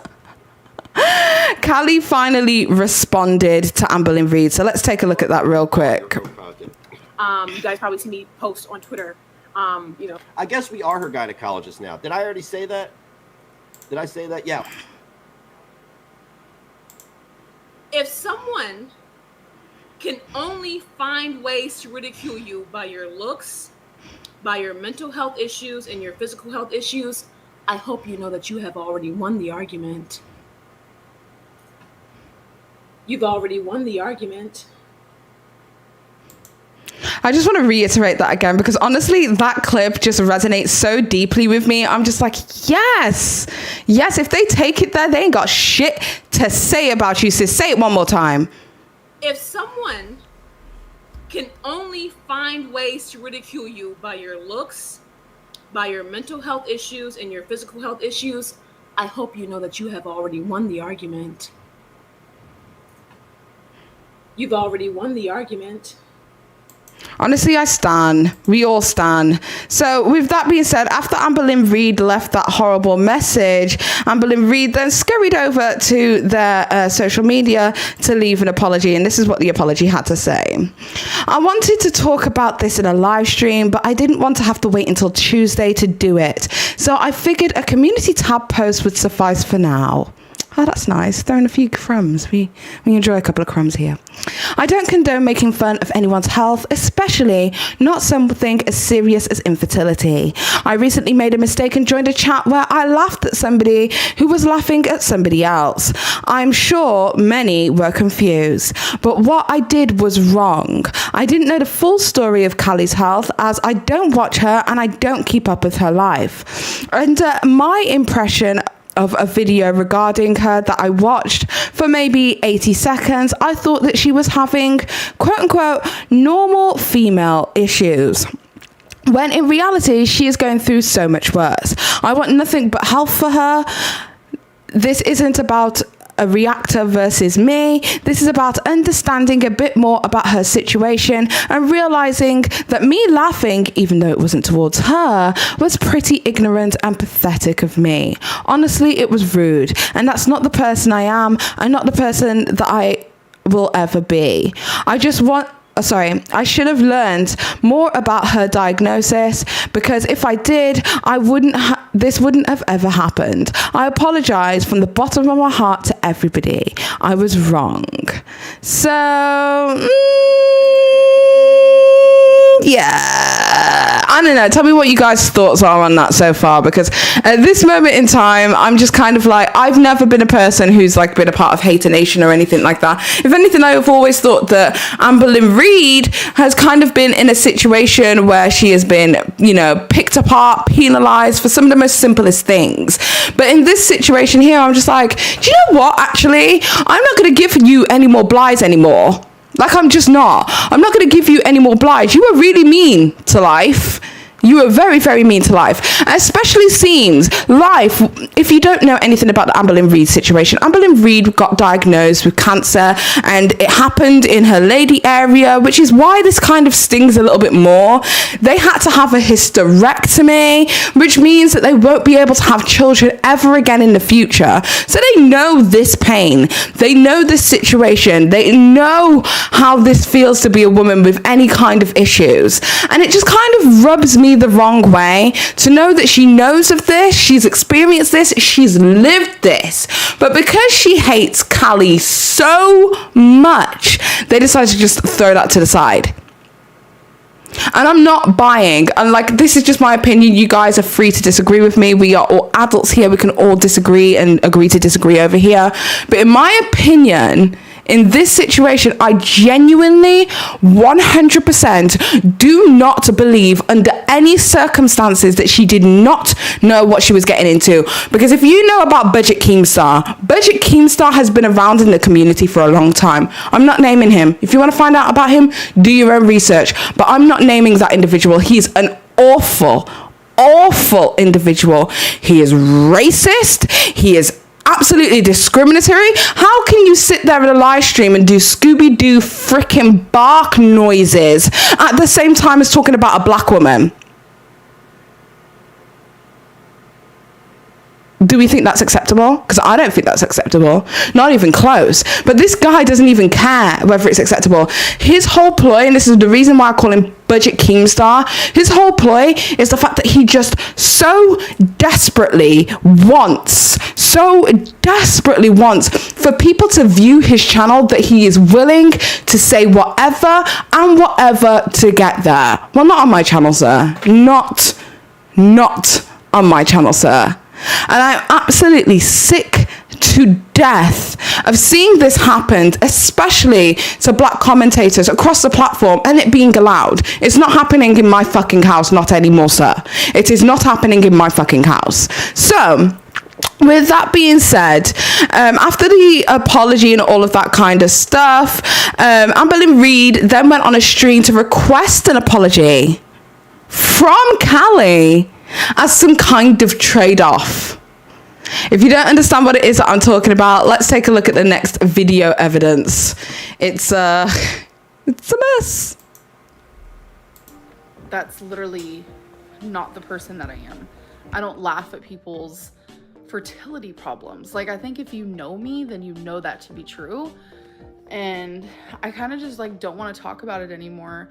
Callie finally responded to Amberlynn Reid. So let's take a look at that real quick. You guys probably see me post on Twitter. I guess we are her gynecologist now. Did I already say that? Did I say that? Yeah. If someone can only find ways to ridicule you by your looks, by your mental health issues and your physical health issues, I hope you know that you have already won the argument. You've already won the argument. I just want to reiterate that again, because honestly, that clip just resonates so deeply with me. I'm just like, yes, if they take it there, they ain't got shit to say about you, sis. Say it one more time. If someone can only find ways to ridicule you by your looks, by your mental health issues and your physical health issues, I hope you know that you have already won the argument. You've already won the argument. Honestly, I stan. We all stan. So with that being said, after Amberlynn Reid left that horrible message, Amberlynn Reid then scurried over to their social media to leave an apology. And this is what the apology had to say. I wanted to talk about this in a live stream, but I didn't want to have to wait until Tuesday to do it. So I figured a community tab post would suffice for now. Oh, that's nice. Throwing a few crumbs. We enjoy a couple of crumbs here. I don't condone making fun of anyone's health, especially not something as serious as infertility. I recently made a mistake and joined a chat where I laughed at somebody who was laughing at somebody else. I'm sure many were confused, but what I did was wrong. I didn't know the full story of Callie's health, as I don't watch her and I don't keep up with her life. And my impression of a video regarding her that I watched for maybe 80 seconds, I thought that she was having quote unquote normal female issues, when in reality she is going through so much worse. I want nothing but health for her. This isn't about a reactor versus me. This is about understanding a bit more about her situation and realizing that me laughing, even though it wasn't towards her, was pretty ignorant and pathetic of me. Honestly, it was rude, and that's not the person I am and not the person that I will ever be. I should have learned more about her diagnosis, because if I did, this wouldn't have ever happened. I apologize from the bottom of my heart to everybody. I was wrong. So, yeah, I don't know. Tell me what you guys' thoughts are on that so far, because at this moment in time, I'm just kind of like, I've never been a person who's like been a part of Hater Nation or anything like that. If anything, I've always thought that Amberlynn Reid has kind of been in a situation where she has been, picked apart, penalized for some of the most simplest things. But in this situation here, I'm just like, do you know what? Actually, I'm not going to give you any more blights anymore. Like, I'm just not. I'm not going to give you any more blights. You were really mean to life. You were very, very mean to life. Especially seems life, if you don't know anything about the Amberlynn Reid situation, Amberlynn Reid got diagnosed with cancer, and it happened in her lady area, which is why this kind of stings a little bit more. They had to have a hysterectomy, which means that they won't be able to have children ever again in the future. So they know this pain. They know this situation. They know how this feels to be a woman with any kind of issues. And it just kind of rubs me the wrong way to know that she knows of this, she's experienced this, she's lived this, but because she hates Callie so much, they decided to just throw that to the side. And I'm not buying, and like, this is just my opinion. You guys are free to disagree with me. We are all adults here. We can all disagree and agree to disagree over here. But in my opinion, in this situation, I genuinely 100% do not believe under any circumstances that she did not know what she was getting into. Because if you know about Budget Keemstar has been around in the community for a long time. I'm not naming him. If you want to find out about him, do your own research. But I'm not naming that individual. He's an awful individual. He is racist. He is absolutely discriminatory. How can you sit there in a live stream and do Scooby-Doo freaking bark noises at the same time as talking about a black woman? Do we think that's acceptable? Because I don't think that's acceptable. Not even close. But this guy doesn't even care whether it's acceptable. His whole ploy, and this is the reason why I call him Budget Keemstar, his whole ploy is the fact that he just so desperately wants for people to view his channel that he is willing to say whatever and whatever to get there. Well, not on my channel, sir. Not on my channel, sir. And I'm absolutely sick to death of seeing this happen, especially to black commentators across the platform, and it being allowed. It's not happening in my fucking house, not anymore, sir. It is not happening in my fucking house. So, with that being said, after the apology and all of that kind of stuff, Amberlynn Reid then went on a stream to request an apology from Callie as some kind of trade-off. If you don't understand what it is that I'm talking about, let's take a look at the next video evidence. It's a mess. That's literally not the person that I am. I don't laugh at people's fertility problems. Like, I think if you know me, then you know that to be true. And I kind of just like don't want to talk about it anymore.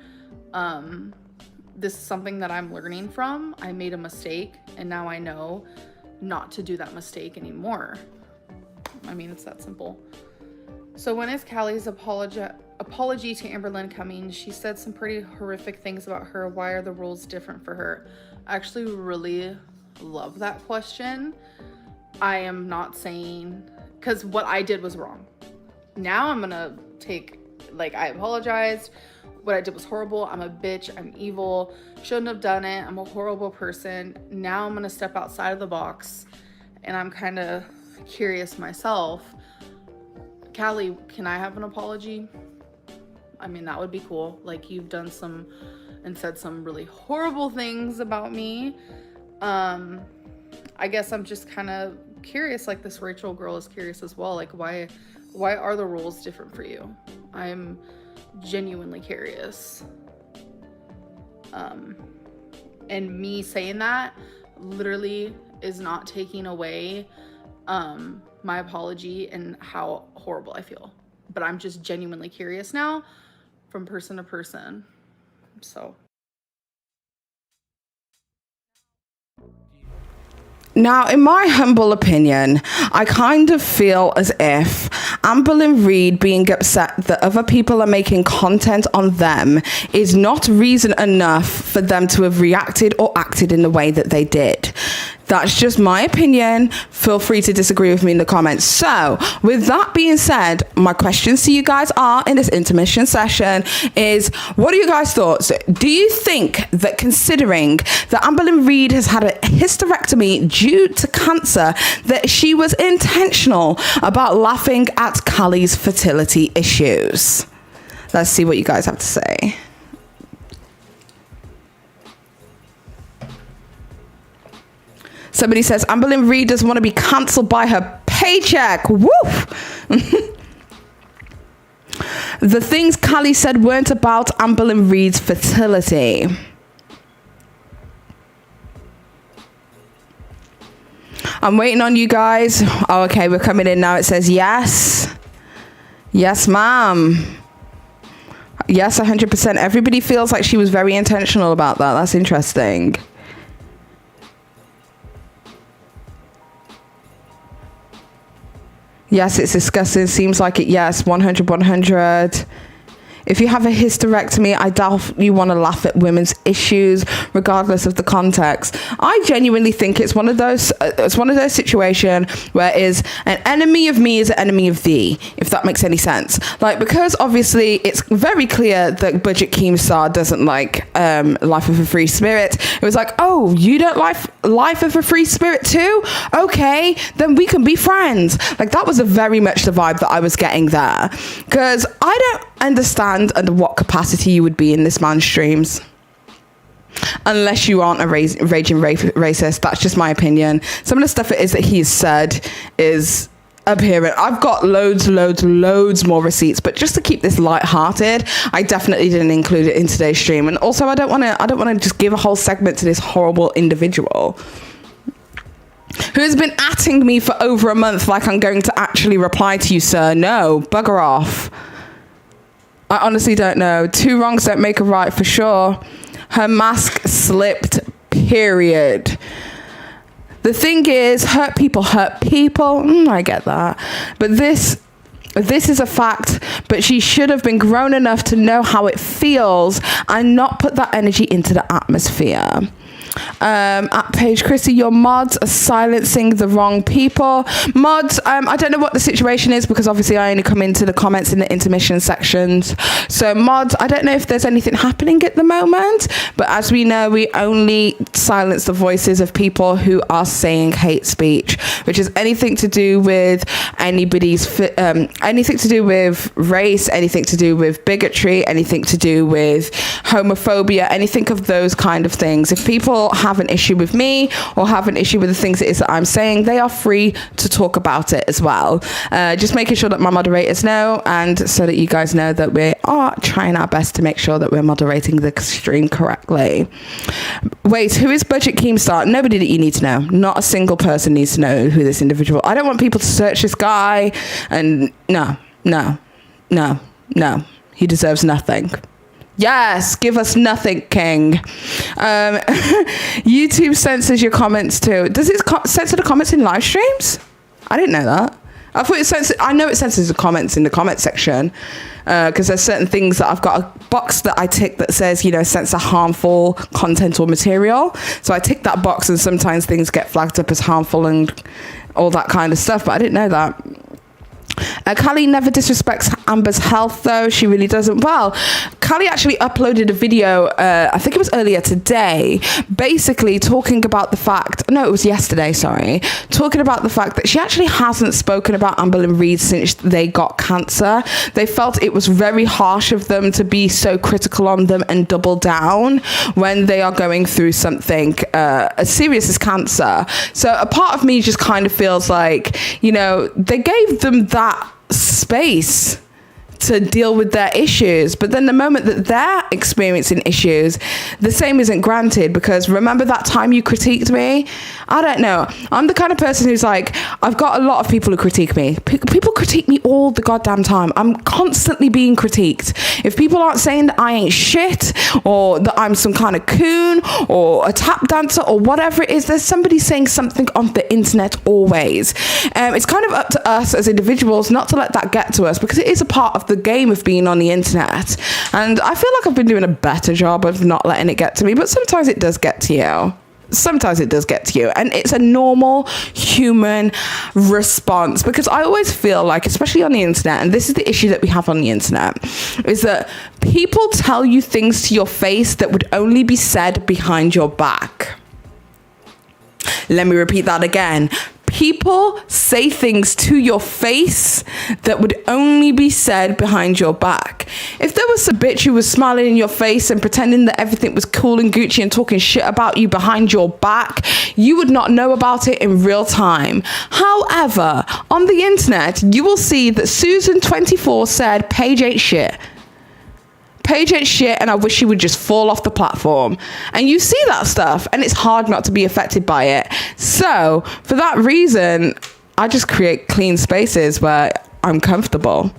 This is something that I'm learning from. I made a mistake and now I know not to do that mistake anymore. I mean, it's that simple. So when is Callie's apology to Amberlynne coming? She said some pretty horrific things about her. Why are the rules different for her? I actually really love that question. I am not saying, because what I did was wrong. Now I'm gonna take, like, I apologized. What I did was horrible. I'm a bitch. I'm evil. Shouldn't have done it. I'm a horrible person. Now I'm gonna step outside of the box, and I'm kind of curious myself. Callie, can I have an apology? I mean, that would be cool. Like, you've done some and said some really horrible things about me. I guess I'm just kind of curious, like this Rachel girl is curious as well. Like, why are the rules different for you? I'm genuinely curious. And me saying that literally is not taking away my apology and how horrible I feel. But I'm just genuinely curious now from person to person. So. Now, in my humble opinion, I kind of feel as if Amberlynn Reid being upset that other people are making content on them is not reason enough for them to have reacted or acted in the way that they did. That's just my opinion. Feel free to disagree with me in the comments. So, with that being said, my questions to you guys are in this intermission session is, what are your guys' thoughts? Do you think that considering that Amberlynn Reid has had a hysterectomy due to cancer, that she was intentional about laughing at Callie's fertility issues? Let's see what you guys have to say. Somebody says, Amberlynn Reid doesn't want to be cancelled by her paycheck. Woof! The things Callie said weren't about Amberlynn Reid's fertility. I'm waiting on you guys. Oh, okay, we're coming in now. It says yes. Yes, ma'am. Yes, 100%. Everybody feels like she was very intentional about that. That's interesting. Yes, it's disgusting. Seems like it. Yes, 100. If you have a hysterectomy, I doubt you want to laugh at women's issues, regardless of the context. I genuinely think it's one of those situations where is an enemy of me is an enemy of thee, if that makes any sense. Like, because obviously it's very clear that Budget Keemstar doesn't like Life of a Free Spirit. It was like, oh, you don't like Life of a Free Spirit too? Okay, then we can be friends. Like, that was very much the vibe that I was getting there. Because I don't understand under what capacity you would be in this man's streams, unless you aren't a raging racist. That's just my opinion. Some of the stuff it is that he's said is abhorrent. I've got loads more receipts, but just to keep this light-hearted, I definitely didn't include it in today's stream. And also, I don't want to just give a whole segment to this horrible individual who has been atting me for over a month like I'm going to actually reply to you, sir. No, bugger off. I honestly don't know. Two wrongs don't make a right, for sure. Her mask slipped, period. The thing is, hurt people. I get that. But this is a fact, but she should have been grown enough to know how it feels and not put that energy into the atmosphere. At Paige Chrissy, your mods are silencing the wrong people. Mods, I don't know what the situation is, because obviously I only come into the comments in the intermission sections. So mods, I don't know if there's anything happening at the moment, but as we know, we only silence the voices of people who are saying hate speech, which is anything to do with anybody's anything to do with race, anything to do with bigotry, anything to do with homophobia, anything of those kind of things. If people people have an issue with me or have an issue with the things it is that I'm saying, they are free to talk about it as well. Just making sure that my moderators know, and so that you guys know that we are trying our best to make sure that we're moderating the stream correctly. Wait, who is Budget Keemstar? Nobody that you need to know. Not a single person needs to know who this individual. I don't want people to search this guy, and no. He deserves nothing. Yes, give us nothing, King. YouTube censors your comments too. Does it censor the comments in live streams? I didn't know that. I thought it censored. I know it censors the comments in the comment section, because there's certain things that I've got a box that I tick that says, you know, censor harmful content or material. So I tick that box, and sometimes things get flagged up as harmful and all that kind of stuff. But I didn't know that. Callie never disrespects Amber's health, though. She really doesn't. Well, Callie actually uploaded a video, I think it was earlier today, basically talking about the fact, no, it was yesterday, sorry, talking about the fact that she actually hasn't spoken about Amberlynn Reid since they got cancer. They felt it was very harsh of them to be so critical on them and double down when they are going through something as serious as cancer. So a part of me just kind of feels like, you know, they gave them that space to deal with their issues, but then the moment that they're experiencing issues, the same isn't granted. Because remember that time you critiqued me? I don't know, I'm the kind of person who's like, I've got a lot of people who critique me. People critique me all the goddamn time. I'm constantly being critiqued. If people aren't saying that I ain't shit, or that I'm some kind of coon or a tap dancer or whatever it is, there's somebody saying something on the internet always. It's kind of up to us as individuals not to let that get to us, because it is a part of the game of being on the internet, and I feel like I've been doing a better job of not letting it get to me, but sometimes it does get to you. Sometimes it does get to you, and it's a normal human response, because I always feel like, especially on the internet, and this is the issue that we have on the internet, is that people tell you things to your face that would only be said behind your back. Let me repeat that again. People say things to your face that would only be said behind your back. If there was a bitch who was smiling in your face and pretending that everything was cool and Gucci and talking shit about you behind your back, you would not know about it in real time. However, on the internet, you will see that Susan24 said Paige ain't shit. Paige ain't shit, and I wish she would just fall off the platform. And you see that stuff, and it's hard not to be affected by it. So for that reason, I just create clean spaces where I'm comfortable.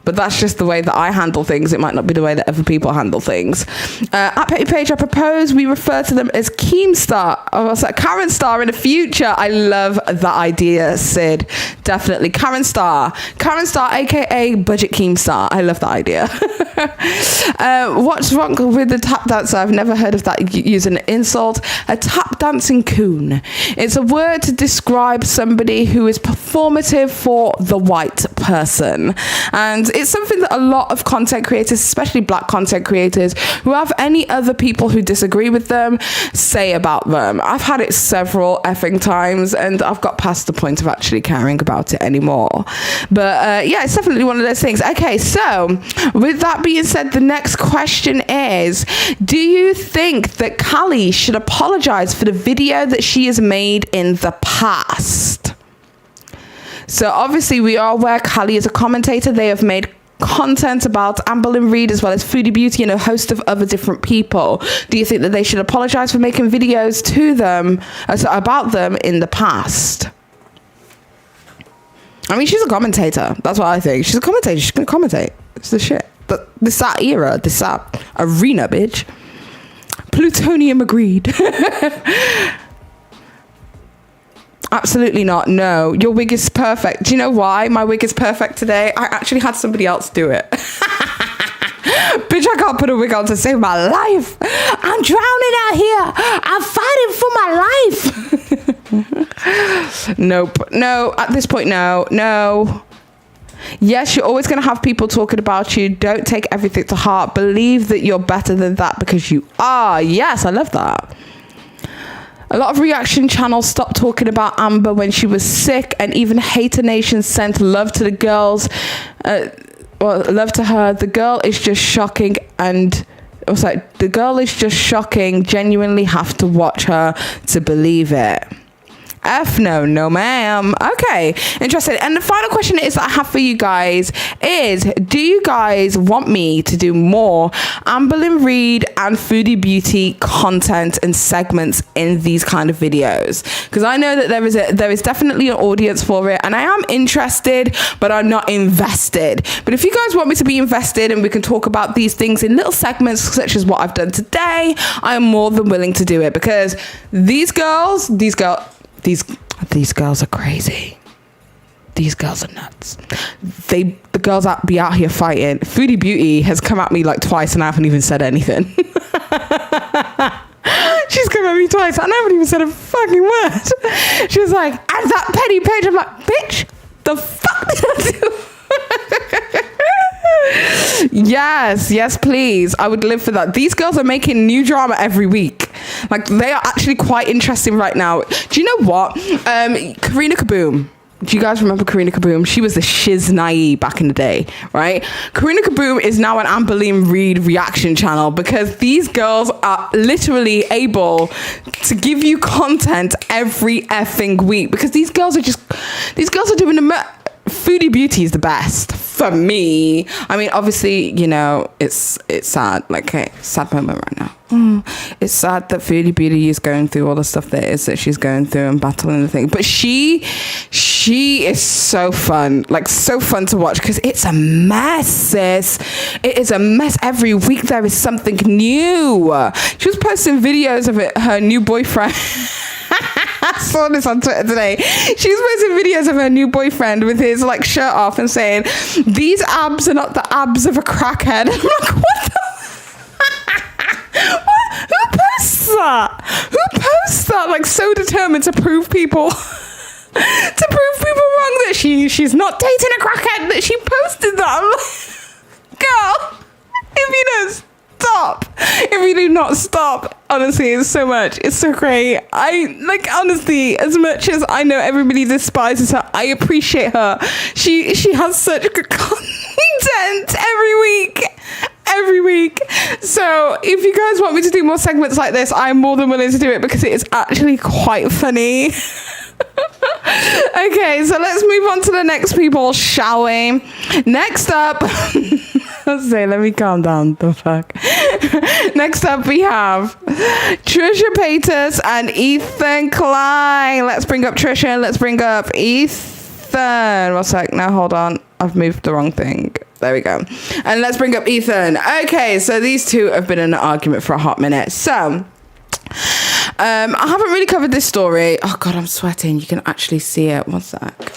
But that's just the way that I handle things. It might not be the way that other people handle things. At Petty Page, I propose we refer to them as Keemstar, or Karen Star in the future. I love that idea, Sid. Definitely. Karen Star, aka Budget Keemstar. I love that idea. What's wrong with the tap dancer? I've never heard of that using an insult. A tap dancing coon. It's a word to describe somebody who is performative for the white person. And it's something that a lot of content creators, especially black content creators, who have any other people who disagree with them, say about them. I've had it several effing times, and I've got past the point of actually caring about it anymore. But yeah, it's definitely one of those things. Okay, so with that being said, the next question is, do you think that Callie should apologize for the video that she has made in the past? So obviously we are aware Callie is a commentator. They have made content about Amberlynn Reid as well as Foodie Beauty and a host of other different people. Do you think that they should apologize for making videos to them, about them in the past? I mean, she's a commentator. That's what I think. She's a commentator. She's going to commentate. It's the shit. This that era. This that arena, bitch. Plutonium agreed. Absolutely not. No, your wig is perfect. Do you know why my wig is perfect today? I actually had somebody else do it. Bitch, I can't put a wig on to save my life. I'm drowning out here. I'm fighting for my life. Nope. No, at this point, no. Yes, you're always going to have people talking about you. Don't take everything to heart. Believe that you're better than that, because you are. Yes, I love that. A lot of reaction channels stopped talking about Amber when she was sick, and even Hater Nation sent love to the girls. Love to her. The girl is just shocking, and was like, the girl is just shocking. Genuinely have to watch her to believe it. F no, no ma'am. Okay, interesting. And the final question is that I have for you guys is, do you guys want me to do more Amberlynn Reid and Foodie Beauty content and segments in these kind of videos? Because I know that there is definitely an audience for it, and I am interested, but I'm not invested. But if you guys want me to be invested and we can talk about these things in little segments such as what I've done today, I am more than willing to do it, because these girls are crazy. These girls are nuts. The girls be out here fighting. Foodie Beauty has come at me like twice and I haven't even said anything. She's come at me twice and I haven't even said a fucking word. She was like, and that petty Paige. I'm like, bitch, the fuck did I do? Yes, please. I would live for that. These girls are making new drama every week. Like, they are actually quite interesting right now. Do you know what? Karina Kaboom. Do you guys remember Karina Kaboom? She was the shiz naive back in the day, right? Karina Kaboom is now an Amberlynn Reid reaction channel, because these girls are literally able to give you content every effing week, because these girls are doing Foodie Beauty is the best for me. I mean, obviously, you know, it's sad, like a sad moment right now. It's sad that Foodie Beauty is going through all the stuff that she's going through and battling the thing. But she is so fun, like so fun to watch, because it's a mess, sis. It is a mess. Every week there is something new. She was posting videos of her new boyfriend. I saw this on Twitter today. She's posting videos of her new boyfriend with his like shirt off and saying, "These abs are not the abs of a crackhead." I'm like, what the? Who posts that? Who posts that? Like, so determined to prove people wrong that she's not dating a crackhead, that she posted that. I'm like, girl, if you don't stop, if you do not stop, honestly, it's so much. It's so great. Honestly, as much as I know everybody despises her, I appreciate her. She has such good content every week. So if you guys want me to do more segments like this, I'm more than willing to do it, because it is actually quite funny. Okay, so let's move on to the next people, shall we? Next up, let me calm down, the fuck. Next up we have Trisha Paytas and Ethan Klein. Let's bring up Trisha, let's bring up Ethan. One sec, now hold on, I've moved the wrong thing. There we go. And let's bring up Ethan. Okay, so these two have been in an argument for a hot minute. So I haven't really covered this story. Oh god, I'm sweating. You can actually see it. One sec.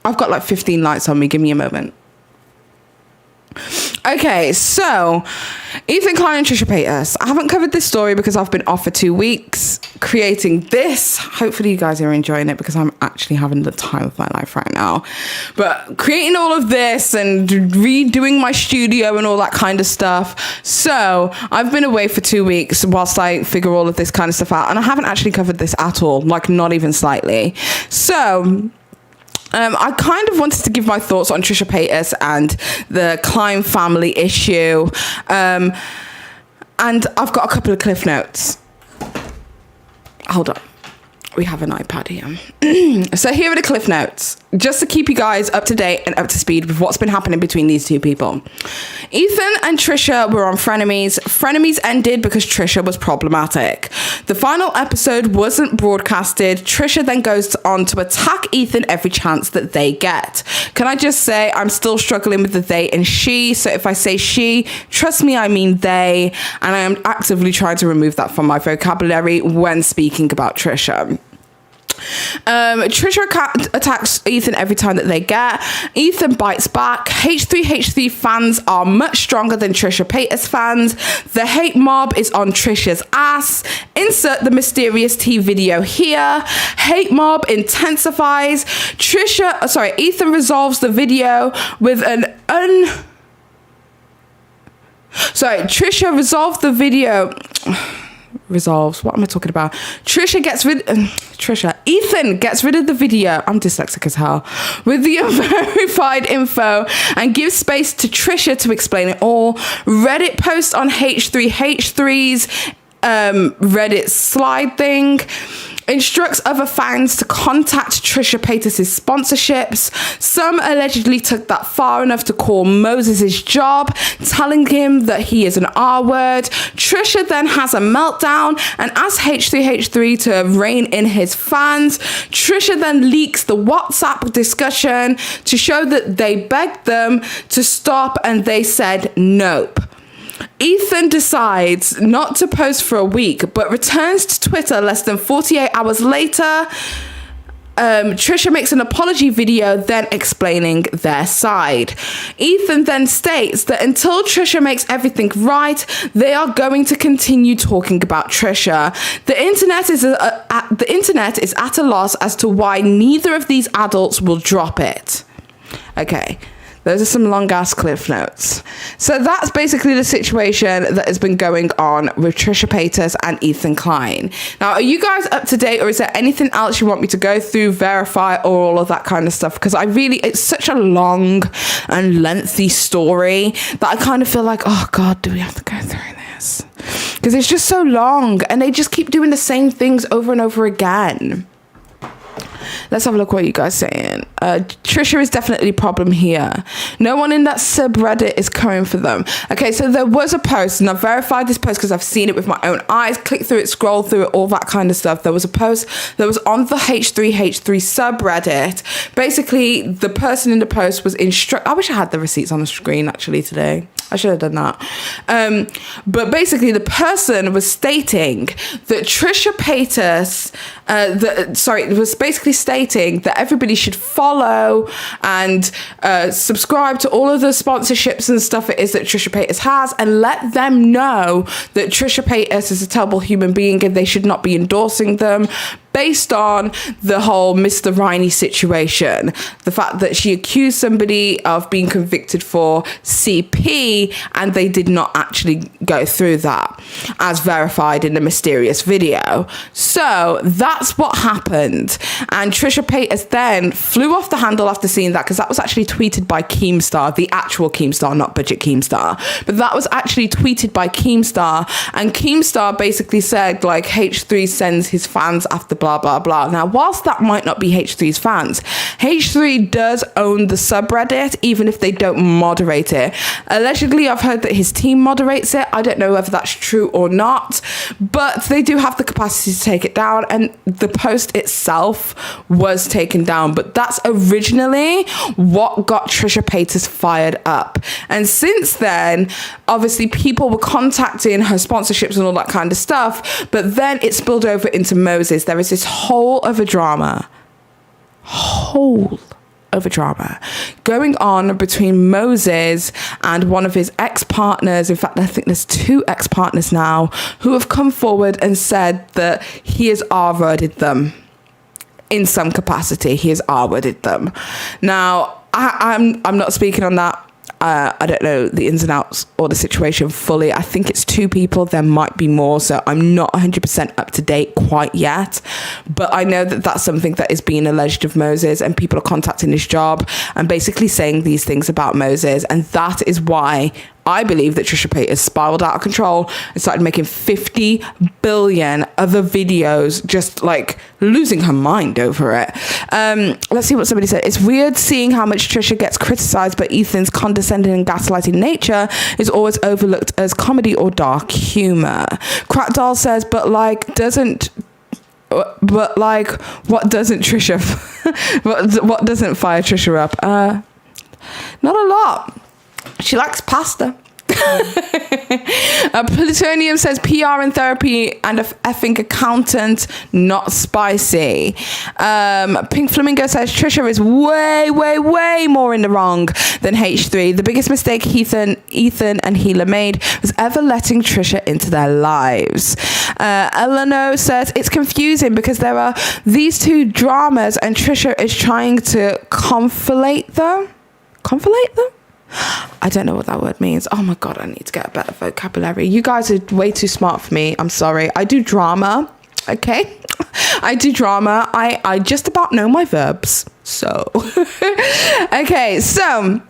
I've got like 15 lights on me. Give me a moment. Okay, so Ethan Klein and Trisha Paytas. I haven't covered this story because I've been off for 2 weeks creating this. Hopefully you guys are enjoying it, because I'm actually having the time of my life right now. But creating all of this and redoing my studio and all that kind of stuff. So I've been away for 2 weeks whilst I figure all of this kind of stuff out. And I haven't actually covered this at all, like not even slightly. So I kind of wanted to give my thoughts on Trisha Paytas and the Klein family issue. And I've got a couple of cliff notes. Hold on. We have an iPad here. So here are the cliff notes, just to keep you guys up to date and up to speed with what's been happening between these two people. Ethan and Trisha were on frenemies. Frenemies ended because Trisha was problematic. The final episode wasn't broadcasted. Trisha then goes on to attack Ethan every chance that they get. Can I just say, I'm still struggling with the they and she. So if I say she, trust me, I mean they. And I am actively trying to remove that from my vocabulary when speaking about Trisha. Trisha attacks Ethan every time that they get. Ethan bites back. H3H3 fans are much stronger than Trisha Paytas fans. The hate mob is on Trisha's ass. Insert the mysterious tea video here. Hate mob intensifies. Ethan resolves the video with Trisha resolved the video. resolves. What am I talking about? Ethan gets rid of the video. I'm dyslexic as hell. With the unverified info and gives space to Trisha to explain it all. Reddit post on H3H3's Reddit slide thing. Instructs other fans to contact Trisha Paytas' sponsorships. Some allegedly took that far enough to call Moses' job, telling him that he is an R-word. Trisha then has a meltdown and asks H3H3 to rein in his fans. Trisha then leaks the WhatsApp discussion to show that they begged them to stop and they said nope. Ethan decides not to post for a week, but returns to Twitter less than 48 hours later. Trisha makes an apology video, then explaining their side. Ethan then states that until Trisha makes everything right, they are going to continue talking about Trisha. The internet is at a loss as to why neither of these adults will drop it. Okay. Those are some long-ass cliff notes. So that's basically the situation that has been going on with Trisha Paytas and Ethan Klein. Now, are you guys up to date, or is there anything else you want me to go through, verify, or all of that kind of stuff? Because it's such a long and lengthy story that I kind of feel like, oh God, do we have to go through this? Because it's just so long, and they just keep doing the same things over and over again. Let's have a look what you guys are saying. Trisha is definitely a problem here. No one in that subreddit is coming for them. Okay, so there was a post, and I've verified this post because I've seen it with my own eyes, click through it, scroll through it, all that kind of stuff. There was a post that was on the H3H3 subreddit. Basically, the person in the post was I wish I had the receipts on the screen actually today. I should have done that. But basically, the person was stating that Trisha Paytas, was basically stating that everybody should follow and subscribe to all of the sponsorships and stuff it is that Trisha Paytas has, and let them know that Trisha Paytas is a terrible human being and they should not be endorsing them, based on the whole Mr. Riney situation. The fact that she accused somebody of being convicted for CP and they did not actually go through that, as verified in the mysterious video. So that's what happened. And Trisha Paytas then flew off the handle after seeing that, because that was actually tweeted by Keemstar, the actual Keemstar, not Budget Keemstar. But that was actually tweeted by Keemstar, and Keemstar basically said, like, H3 sends his fans after blah, blah, blah. Now, whilst that might not be H3's fans, H3 does own the subreddit, even if they don't moderate it. Allegedly, I've heard that his team moderates it. I don't know whether that's true or not, but they do have the capacity to take it down, and the post itself was taken down. But that's originally what got Trisha Paytas fired up. And since then, obviously, people were contacting her sponsorships and all that kind of stuff, but then it spilled over into Moses. There is this whole other drama going on between Moses and one of his ex-partners. In fact, I think there's 2 ex-partners now who have come forward and said that he has R-worded them in some capacity. He has R-worded them. Now, I'm not speaking on that. I don't know the ins and outs or the situation fully. I think it's 2 people. There might be more, so I'm not 100% up to date quite yet. But I know that that's something that is being alleged of Moses, and people are contacting his job and basically saying these things about Moses. And that is why I believe that Trisha Paytas spiraled out of control and started making 50 billion other videos, just like losing her mind over it. Let's see what somebody said. It's weird seeing how much Trisha gets criticized, but Ethan's condescending and gaslighting nature is always overlooked as comedy or dark humor. Crackdoll says, what doesn't Trisha, what doesn't fire Trisha up? Not a lot. She likes pasta. Plutonium says PR and therapy and a effing accountant, not spicy. Pink Flamingo says Trisha is way, way, way more in the wrong than H3. The biggest mistake Ethan and Gila made was ever letting Trisha into their lives. Eleanor says it's confusing because there are these 2 dramas and Trisha is trying to conflate them. I don't know what that word means. Oh my God, I need to get a better vocabulary. You guys are way too smart for me. I'm sorry. I do drama. Okay. I do drama. I just about know my verbs. So, okay. So,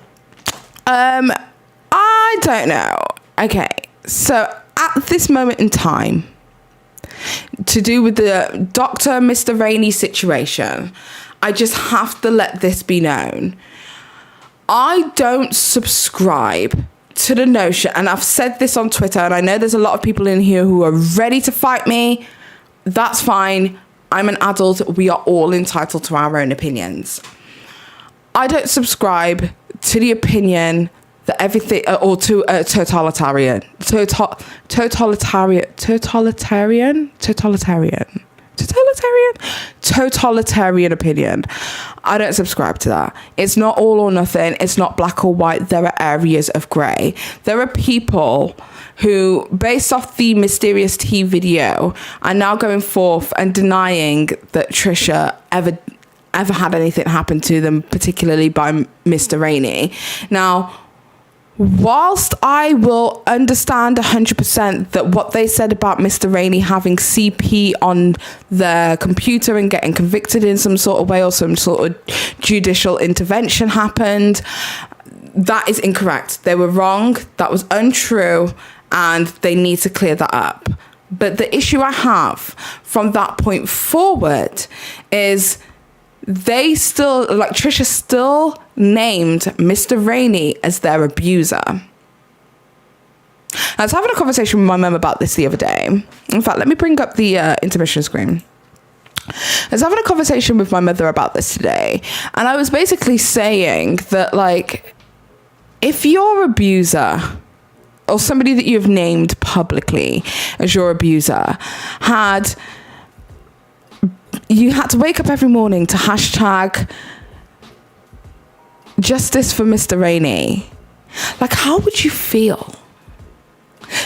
I don't know. Okay. So at this moment in time, to do with the Dr. Mr. Rainey situation, I just have to let this be known. I don't subscribe to the notion, and I've said this on Twitter, and I know there's a lot of people in here who are ready to fight me. That's fine. I'm an adult. We are all entitled to our own opinions. I don't subscribe to the opinion that everything, or to a totalitarian opinion. I don't subscribe to that. It's not all or nothing. It's not black or white. There are areas of grey. There are people who, based off the Mysterious Tea video, are now going forth and denying that Trisha ever had anything happen to them, particularly by Mr. Rainey. Now, whilst I will understand 100% that what they said about Mr. Rainey having CP on their computer and getting convicted in some sort of way, or some sort of judicial intervention happened, that is incorrect. They were wrong. That was untrue, and they need to clear that up. But the issue I have from that point forward is they still, like, Trisha still named Mr. Rainey as their abuser. I was having a conversation with my mum about this the other day. In fact, let me bring up the intermission screen. I was having a conversation with my mother about this today, and I was basically saying that, like, if your abuser, or somebody that you've named publicly as your abuser, you had to wake up every morning to hashtag justice for Mr. Rainey, like, how would you feel?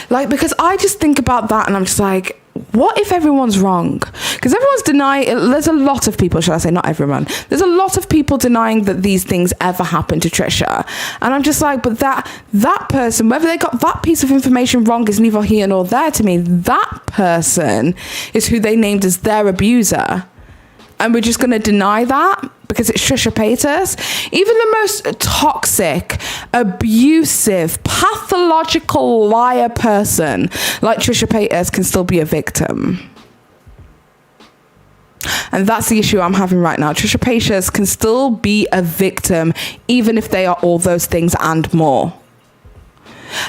Like, because I just think about that and I'm just like, what if everyone's wrong? Because everyone's denying, there's a lot of people, should I say, not everyone, there's a lot of people denying that these things ever happened to Trisha. And I'm just like, but that person, whether they got that piece of information wrong is neither here nor there to me. That person is who they named as their abuser. And we're just going to deny that because it's Trisha Paytas. Even the most toxic, abusive, pathological liar person like Trisha Paytas can still be a victim. And that's the issue I'm having right now. Trisha Paytas can still be a victim, even if they are all those things and more.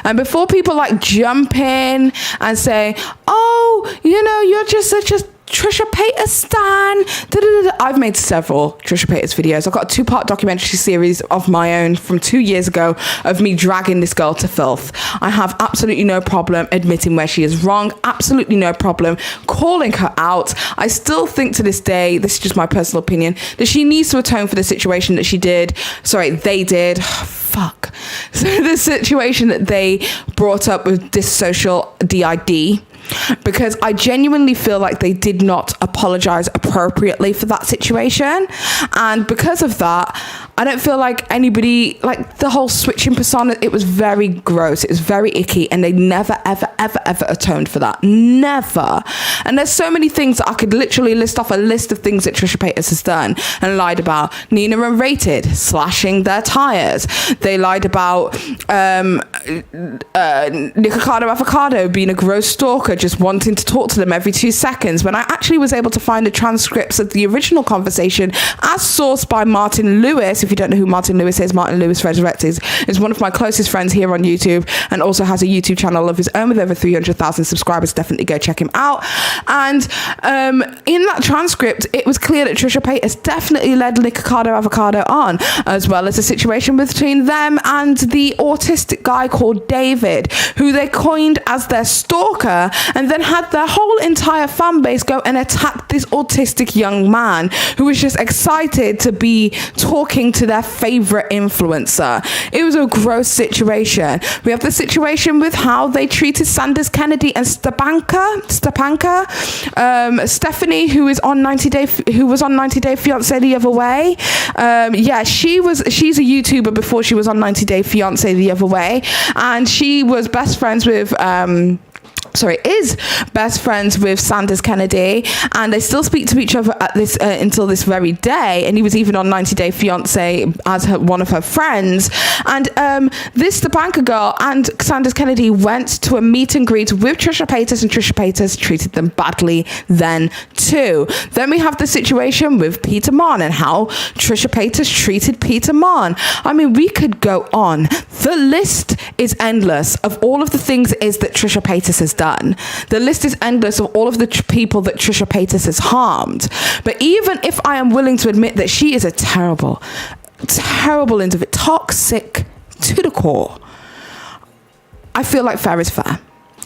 And before people like jump in and say, oh, you know, you're just such a Trisha Paytas stan. I've made several Trisha Paytas videos. I've got a 2-part documentary series of my own from 2 years ago of me dragging this girl to filth. I have absolutely no problem admitting where she is wrong. Absolutely no problem calling her out. I still think to this day, this is just my personal opinion, that she needs to atone for the situation that they did. Fuck. So the situation that they brought up with dissocial DID, because I genuinely feel like they did not apologize appropriately for that situation. And because of that, I don't feel like anybody, like the whole switching persona, it was very gross. It was very icky. And they never, ever, ever, ever atoned for that. Never. And there's so many things that I could literally list off a list of things that Trisha Paytas has done and lied about. Nina and Rated slashing their tires. They lied about Nicocado Avocado being a gross stalker, just wanting to talk to them every 2 seconds, when I actually was able to find the transcripts of the original conversation as sourced by Martin Lewis. If you don't know who Martin Lewis is, Martin Lewis Resurrected is one of my closest friends here on YouTube, and also has a YouTube channel of his own with over 300,000 subscribers. Definitely go check him out. And in that transcript, it was clear that Trisha Paytas definitely led Nicocado Avocado on, as well as a situation between them and the autistic guy called David, who they coined as their stalker and then had their whole entire fan base go and attack this autistic young man who was just excited to be talking to their favorite influencer. It was a gross situation. We have the situation with how they treated Sanders Kennedy and Stepanka, Stephanie, who was on 90 Day Fiancé the other way. She's a YouTuber before she was on 90 Day Fiancé the other way, and she was best friends with is best friends with Sanders Kennedy, and they still speak to each other at this until this very day. And he was even on 90 Day Fiancé as one of her friends. And this Stepanka girl and Sanders Kennedy went to a meet and greet with Trisha Paytas, and Trisha Paytas treated them badly then too. Then we have the situation with Peter Mann and how Trisha Paytas treated Peter Mann. I mean, we could go on. The list is endless of all of the things it is that Trisha Paytas has done. The list is endless of all of the people that Trisha Paytas has harmed. But even if I am willing to admit that she is a terrible individual, toxic to the core, I feel like fair is fair.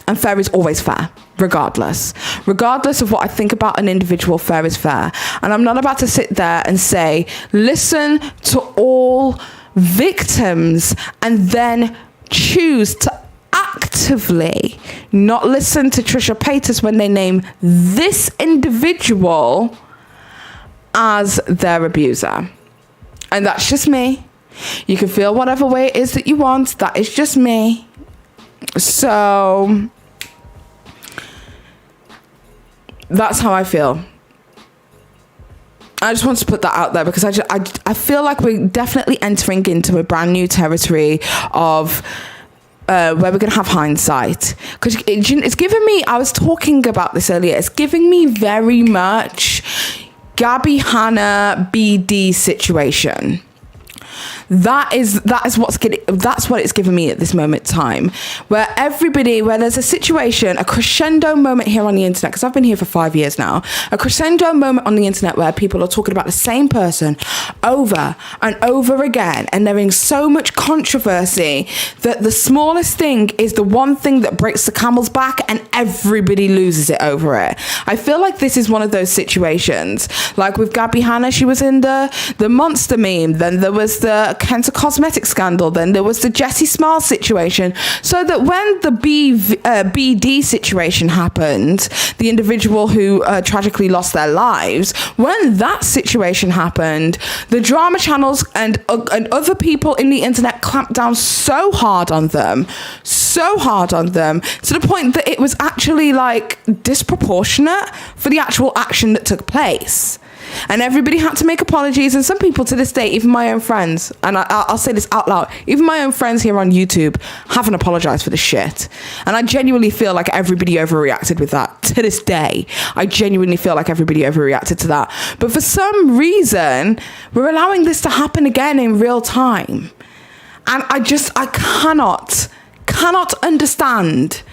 And fair is always fair, regardless. Regardless of what I think about an individual, fair is fair. And I'm not about to sit there and say, listen to all victims and then choose to actively not listen to Trisha Paytas when they name this individual as their abuser. And that's just me. You can feel whatever way it is that you want. That is just me. So that's how I feel. I just want to put that out there because I feel like we're definitely entering into a brand new territory of where we're going to have hindsight. Because it's giving me, I was talking about this earlier, it's giving me very much Gabby Hanna BD situation. That's what it's given me at this moment in time, where there's a situation, a crescendo moment here on the internet, because I've been here for 5 years now, a crescendo moment on the internet where people are talking about the same person over and over again, and there is so much controversy that the smallest thing is the one thing that breaks the camel's back and everybody loses it over it. I feel like this is one of those situations, like with Gabby Hanna, she was in the monster meme, then there was the Kenta Cosmetics scandal, then there was the Jessie Smiles situation, so that when the BD situation happened, the individual who tragically lost their lives, when that situation happened, the drama channels and other people in the internet clamped down so hard on them, to the point that it was actually like disproportionate for the actual action that took place. And everybody had to make apologies, and some people to this day, even my own friends, and I'll say this out loud, even my own friends here on YouTube haven't apologized for the shit. And I genuinely feel like everybody overreacted with that. To this day, I genuinely feel like everybody overreacted to that. But for some reason, we're allowing this to happen again in real time. And I cannot understand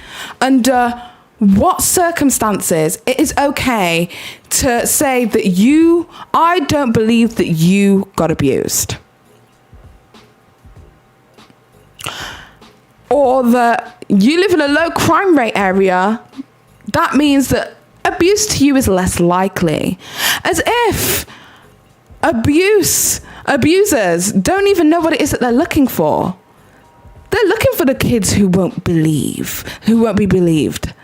under what circumstances it is okay to say that I don't believe that you got abused. Or that you live in a low crime rate area, that means that abuse to you is less likely. As if abusers don't even know what it is that they're looking for. They're looking for the kids who won't be believed.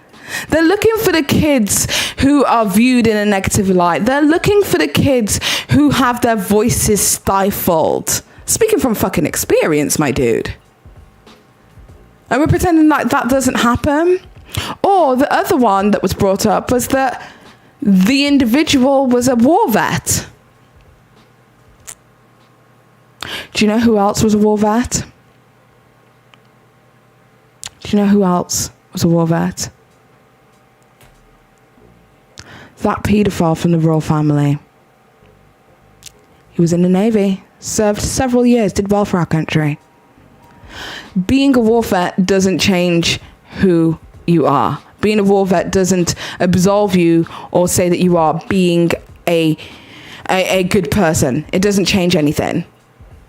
They're looking for the kids who are viewed in a negative light. They're looking for the kids who have their voices stifled. Speaking from fucking experience, my dude. And we're pretending like that doesn't happen. Or the other one that was brought up was that the individual was a war vet. Do you know who else was a war vet? Do you know who else was a war vet? That paedophile from the royal family. He was in the Navy, served several years, did well for our country. Being a war vet doesn't change who you are. Being a war vet doesn't absolve you or say that you are being a good person. It doesn't change anything.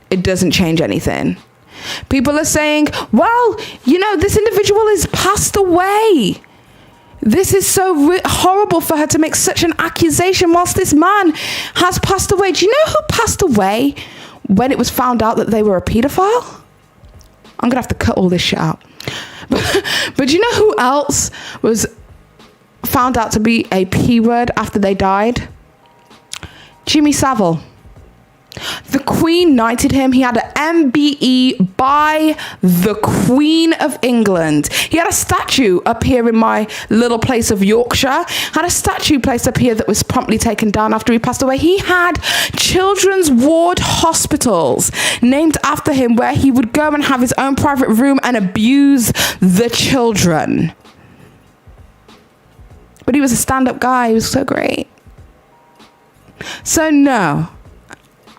It doesn't change anything. People are saying, well, this individual has passed away. This is so horrible for her to make such an accusation whilst this man has passed away. Do you know who passed away when it was found out that they were a paedophile? I'm going to have to cut all this shit out. But do you know who else was found out to be a P word after they died? Jimmy Savile. The Queen knighted him. He had an MBE by the Queen of England. He had a statue up here in my little place of Yorkshire. Had a statue placed up here that was promptly taken down after he passed away. He had children's ward hospitals named after him where he would go and have his own private room and abuse the children. But he was a stand-up guy. He was so great. So no.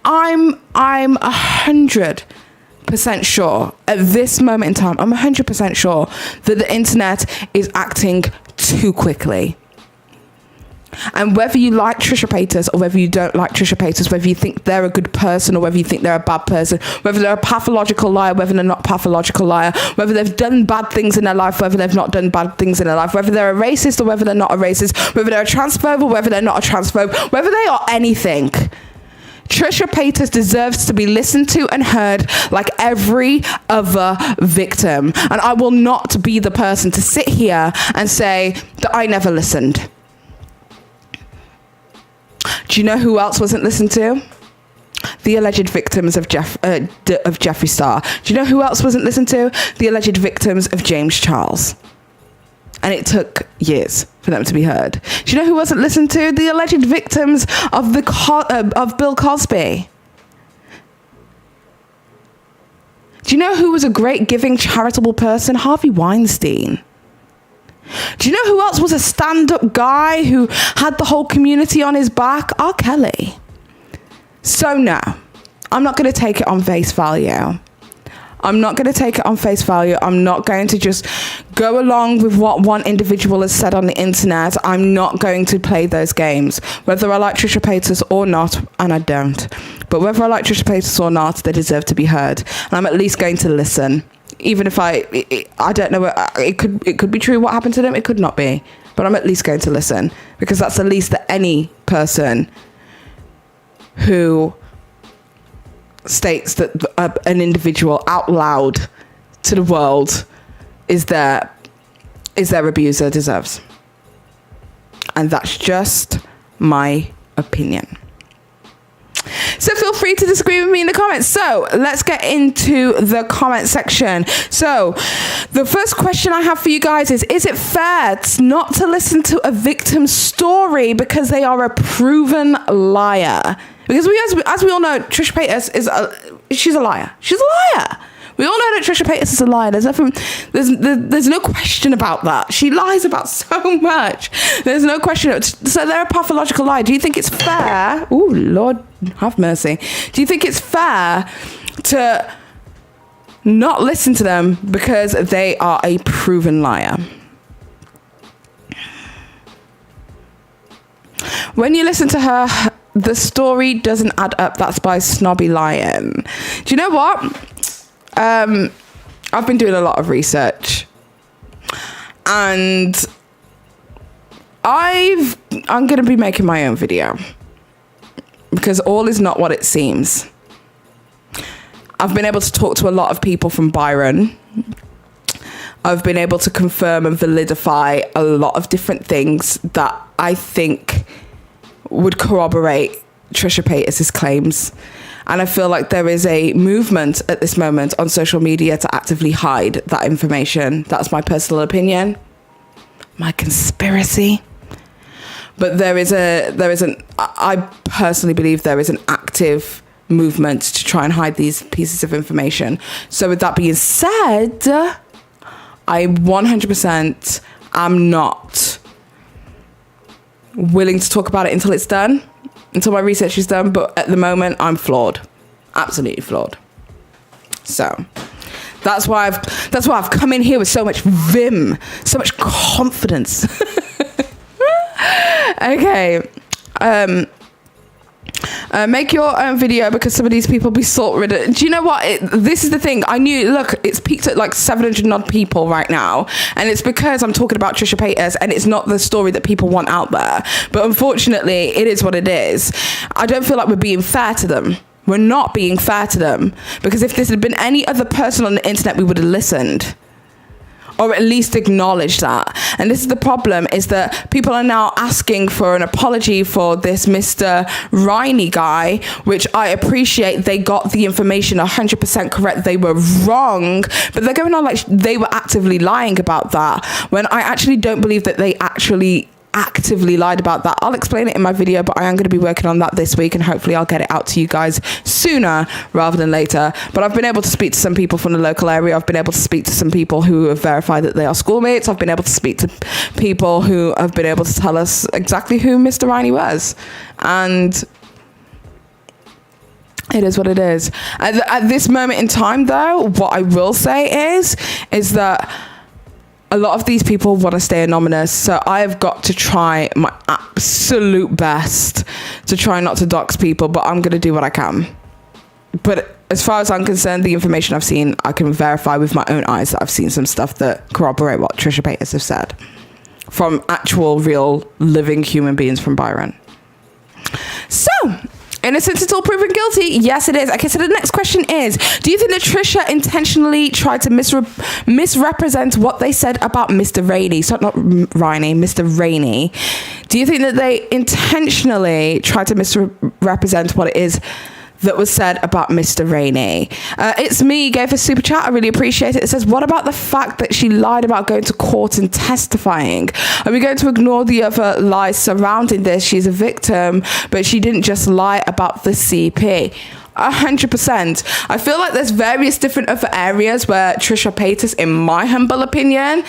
I'm 100% sure at this moment in time, I'm 100% sure that the internet is acting too quickly. And whether you like Trisha Paytas or whether you don't like Trisha Paytas, whether you think they're a good person or whether you think they're a bad person, whether they're a pathological liar, whether they're not a pathological liar, whether they've done bad things in their life, whether they've not done bad things in their life, whether they're a racist or whether they're not a racist, whether they're a transphobe or whether they're not a transphobe, whether they are anything, Trisha Paytas deserves to be listened to and heard like every other victim. And I will not be the person to sit here and say that I never listened. Do you know who else wasn't listened to? The alleged victims of Jeffree Star. Do you know who else wasn't listened to? The alleged victims of James Charles. And it took years for them to be heard. Do you know who wasn't listened to? The alleged victims of of Bill Cosby. Do you know who was a great giving charitable person? Harvey Weinstein. Do you know who else was a stand-up guy who had the whole community on his back? R. Kelly. So no, I'm not going to take it on face value. I'm not going to take it on face value. I'm not going to just go along with what one individual has said on the internet. I'm not going to play those games. Whether I like Trisha Paytas or not, and I don't. But whether I like Trisha Paytas or not, they deserve to be heard. And I'm at least going to listen. Even if I don't know, it could be true what happened to them. It could not be. But I'm at least going to listen. Because that's the least that any person who states that an individual out loud to the world is their abuser deserves. And that's just my opinion. So feel free to disagree with me in the comments. So let's get into the comment section. So the first question I have for you guys is it fair not to listen to a victim's story because they are a proven liar? Because as we all know, Trisha Paytas she's a liar. She's a liar. We all know that Trisha Paytas is a liar. There's no question about that. She lies about so much. There's no question. So they're a pathological liar. Do you think it's fair? Oh, Lord have mercy. Do you think it's fair to not listen to them because they are a proven liar? When you listen to her, the story doesn't add up. That's by Snobby Lion. Do you know what? I've been doing a lot of research, and I'm going to be making my own video because all is not what it seems. I've been able to talk to a lot of people from Byron. I've been able to confirm and validify a lot of different things that I think would corroborate Trisha Paytas' claims. And I feel like there is a movement at this moment on social media to actively hide that information. That's my personal opinion, my conspiracy. But I personally believe there is an active movement to try and hide these pieces of information. So with that being said, I 100% am not willing to talk about it until it's done. Until my research is done, but at the moment I'm flawed, absolutely flawed. So that's why I've come in here with so much vim, so much confidence. Okay, Make your own video because some of these people be salt ridden. Do you know what? This is the thing. I knew, look, it's peaked at like 700 odd people right now. And it's because I'm talking about Trisha Paytas and it's not the story that people want out there. But unfortunately, it is what it is. I don't feel like we're being fair to them. We're not being fair to them. Because if this had been any other person on the internet, we would have listened. Or at least acknowledge that. And this is the problem, is that people are now asking for an apology for this Mr. Riney guy, which I appreciate. They got the information 100% correct. They were wrong, but they're going on like they were actively lying about that, when I actually don't believe that they actively lied about that. I'll explain it in my video, but I am going to be working on that this week and hopefully I'll get it out to you guys sooner rather than later. But I've been able to speak to some people from the local area. I've been able to speak to some people who have verified that they are schoolmates. I've been able to speak to people who have been able to tell us exactly who Mr. Riney was. And it is what it is. At this moment in time, though, what I will say is that a lot of these people want to stay anonymous, so I have got to try my absolute best to try not to dox people, but I'm going to do what I can. But as far as I'm concerned, the information I've seen, I can verify with my own eyes that I've seen some stuff that corroborate what Trisha Paytas has said from actual, real, living human beings from Byron. So, innocent until proven guilty? Yes, it is. Okay, so the next question is, do you think that Trisha intentionally tried to misrepresent what they said about Mr. Rainey? So not Riney, Mr. Rainey. Do you think that they intentionally tried to misrepresent what it is that was said about Mr. Rainey? It's me, gave a super chat. I really appreciate it. It says, what about the fact that she lied about going to court and testifying? Are we going to ignore the other lies surrounding this? She's a victim, but she didn't just lie about the CP. 100%. I feel like there's various different other areas where Trisha Paytas, in my humble opinion,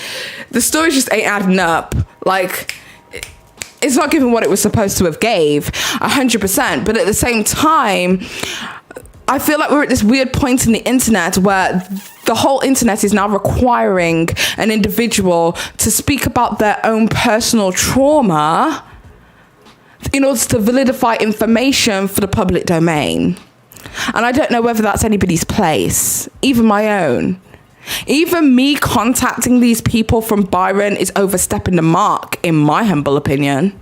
the story just ain't adding up. Like, it's not giving what it was supposed to have gave, 100%. But at the same time, I feel like we're at this weird point in the internet where the whole internet is now requiring an individual to speak about their own personal trauma in order to validify information for the public domain. And I don't know whether that's anybody's place, even my own. Even me contacting these people from Byron is overstepping the mark, in my humble opinion.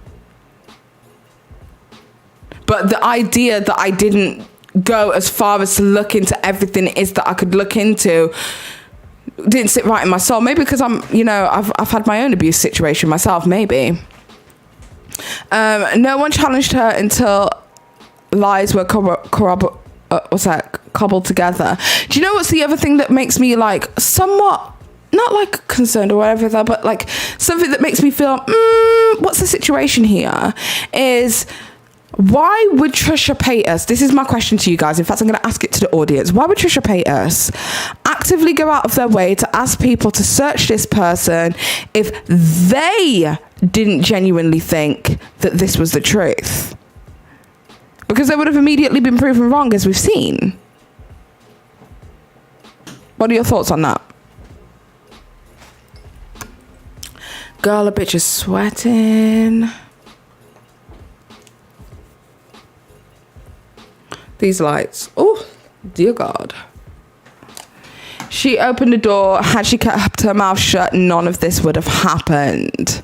But the idea that I didn't go as far as to look into everything it is that I could look into didn't sit right in my soul. Maybe because I've had my own abuse situation myself, maybe. No one challenged her until lies were cobbled together. Do you know what's the other thing that makes me like somewhat, not like concerned or whatever, but like something that makes me feel, what's the situation here? Is why would Trisha Paytas, this is my question to you guys, in fact I'm going to ask it to the audience, why would Trisha Paytas actively go out of their way to ask people to search this person if they didn't genuinely think that this was the truth? Because they would have immediately been proven wrong, as we've seen. What are your thoughts on that? Girl, a bitch is sweating. These lights. Oh, dear God. She opened the door. Had she kept her mouth shut, none of this would have happened.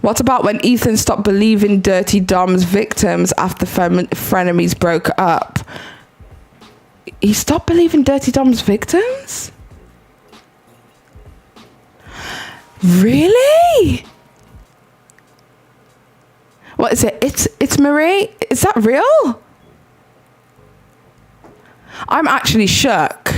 What about when Ethan stopped believing Dirty Dom's victims after frenemies broke up? He stopped believing Dirty Dom's victims? Really? What is it? It's Marie? Is that real? I'm actually shook.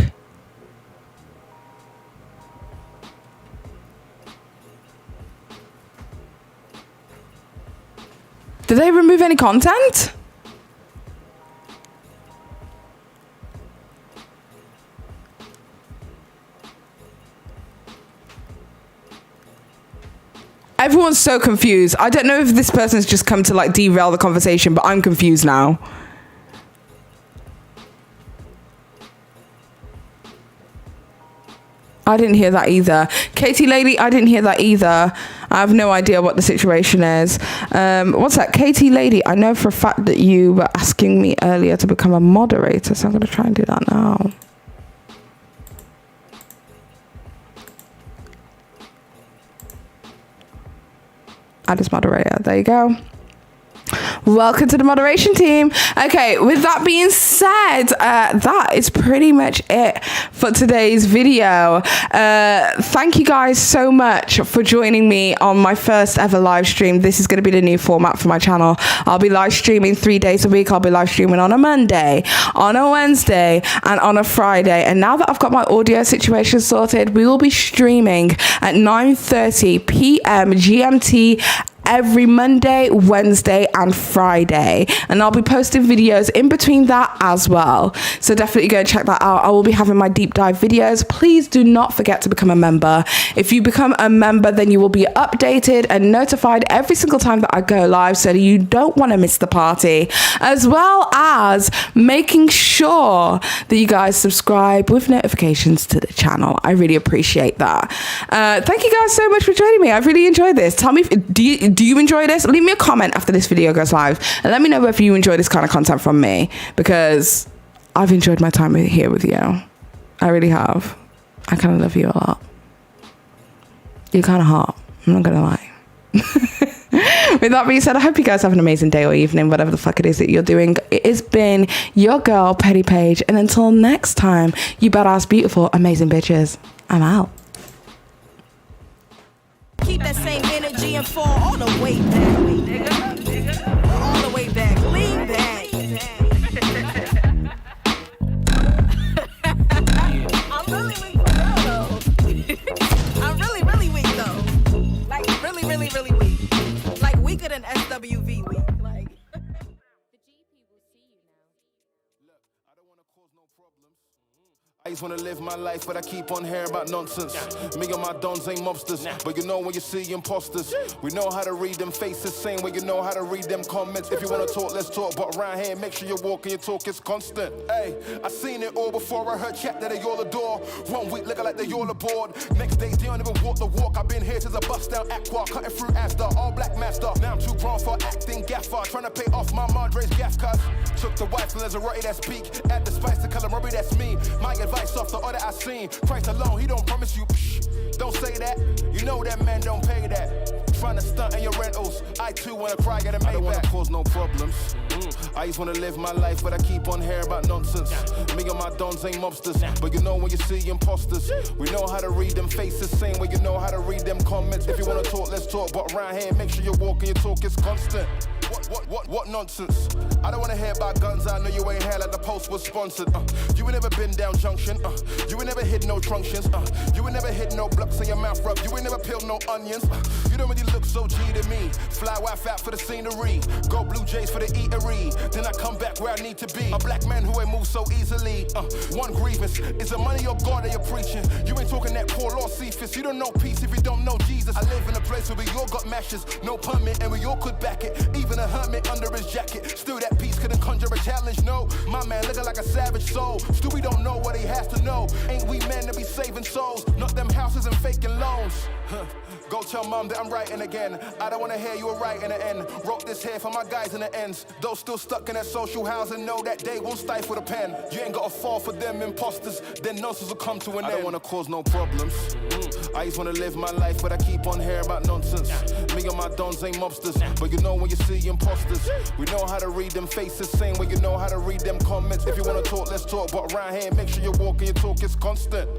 Did they remove any content? Everyone's so confused. I don't know if this person's just come to like derail the conversation, but I'm confused now. I didn't hear that either. Katie Lady, I didn't hear that either. I have no idea what the situation is. What's that? Katie Lady, I know for a fact that you were asking me earlier to become a moderator, so I'm going to try and do that now. Add as moderator. There you go. Welcome to the moderation team. Okay, with that being said, that is pretty much it for today's video. Thank you guys so much for joining me on my first ever live stream. This is going to be the new format for my channel. I'll be live streaming 3 days a week. I'll be live streaming on a Monday, on a Wednesday, and on a Friday. And now that I've got my audio situation sorted, we will be streaming at 9:30 p.m. GMT every Monday, Wednesday, and Friday. And I'll be posting videos in between that as well. So definitely go and check that out. I will be having my deep dive videos. Please do not forget to become a member. If you become a member, then you will be updated and notified every single time that I go live, so that you don't want to miss the party, as well as making sure that you guys subscribe with notifications to the channel. I really appreciate that. Thank you guys so much for joining me. I've really enjoyed this. Tell me, do you enjoy this? Leave me a comment after this video goes live and let me know if you enjoy this kind of content from me, because I've enjoyed my time here with you. I really have. I kind of love you a lot. You're kind of hot, I'm not gonna lie. With that being said, I hope you guys have an amazing day or evening, whatever the fuck it is that you're doing. It has been your girl, Petty Paige, and until next time, you badass, beautiful, amazing bitches, I'm out. Keep that same energy and fall all the way back. All the way back. Lean back. I'm really weak for real though. I'm really weak though. Like really weak. Like weaker than SWV weak. Like. I just wanna live my life, but I keep on hearing about nonsense. Me and my dons ain't mobsters, but you know when you see imposters. We know how to read them faces, same way you know how to read them comments. If you wanna talk, let's talk, but around here, make sure you walk and your talk is constant. Hey, I seen it all before. I heard chat that they all adore. 1 week looking like they all aboard. Next day, they don't even walk the walk. I've been here since I bust down Aqua, cutting through Astor, all black master. Now I'm too grown for acting gaffer, trying to pay off my Madre's gaff cuts. Took the wife and there's a rotty that speak. Add the spice to color Robbie, that's me. My advice off the order I seen. Christ alone, he don't promise you. Don't say that. You know that man don't pay that. Trying to stunt in your rentals. I too wanna cry, get a Maybach. I don't wanna cause no problems. I just wanna live my life, but I keep on hearing about nonsense. Me and my dons ain't mobsters, but you know when you see imposters. We know how to read them faces, same way you know how to read them comments. If you wanna talk, let's talk, but around here, make sure you walk and your talk is constant. What nonsense? I don't wanna hear about guns, I know you ain't here like the post was sponsored. You ain't never been down junction, you ain't never hit no truncheons, you ain't never hit no blocks in your mouth rub, you ain't never peeled no onions, you don't really look so G to me. Fly wife out for the scenery, go Blue Jays for the eatery, then I come back where I need to be. A black man who ain't move so easily. One grievance, is the money or God that you're preaching? You ain't talking that poor Lord Cephas, you don't know peace if you don't know Jesus. I live in a place where we all got mashes, no permit, and we all could back it. Even a hermit under his jacket, still that peace couldn't conjure a challenge, no. My man looking like a savage soul, still we don't know what he has to know. Ain't we men to be saving souls, not them houses and faking loans. Go tell mom that I'm writing again. I don't wanna hear you were right in the end. Wrote this here for my guys in the ends. Those still stuck in that social housing know that they won't stifle the pen. You ain't gotta fall for them imposters, then nonsense will come to an end. I don't wanna cause no problems. I just wanna live my life, but I keep on hearing about nonsense. Me and my dons ain't mobsters, but you know when you see imposters. We know how to read them faces, same way you know how to read them comments. If you wanna talk, let's talk, but around here, make sure you walk and your talk is constant.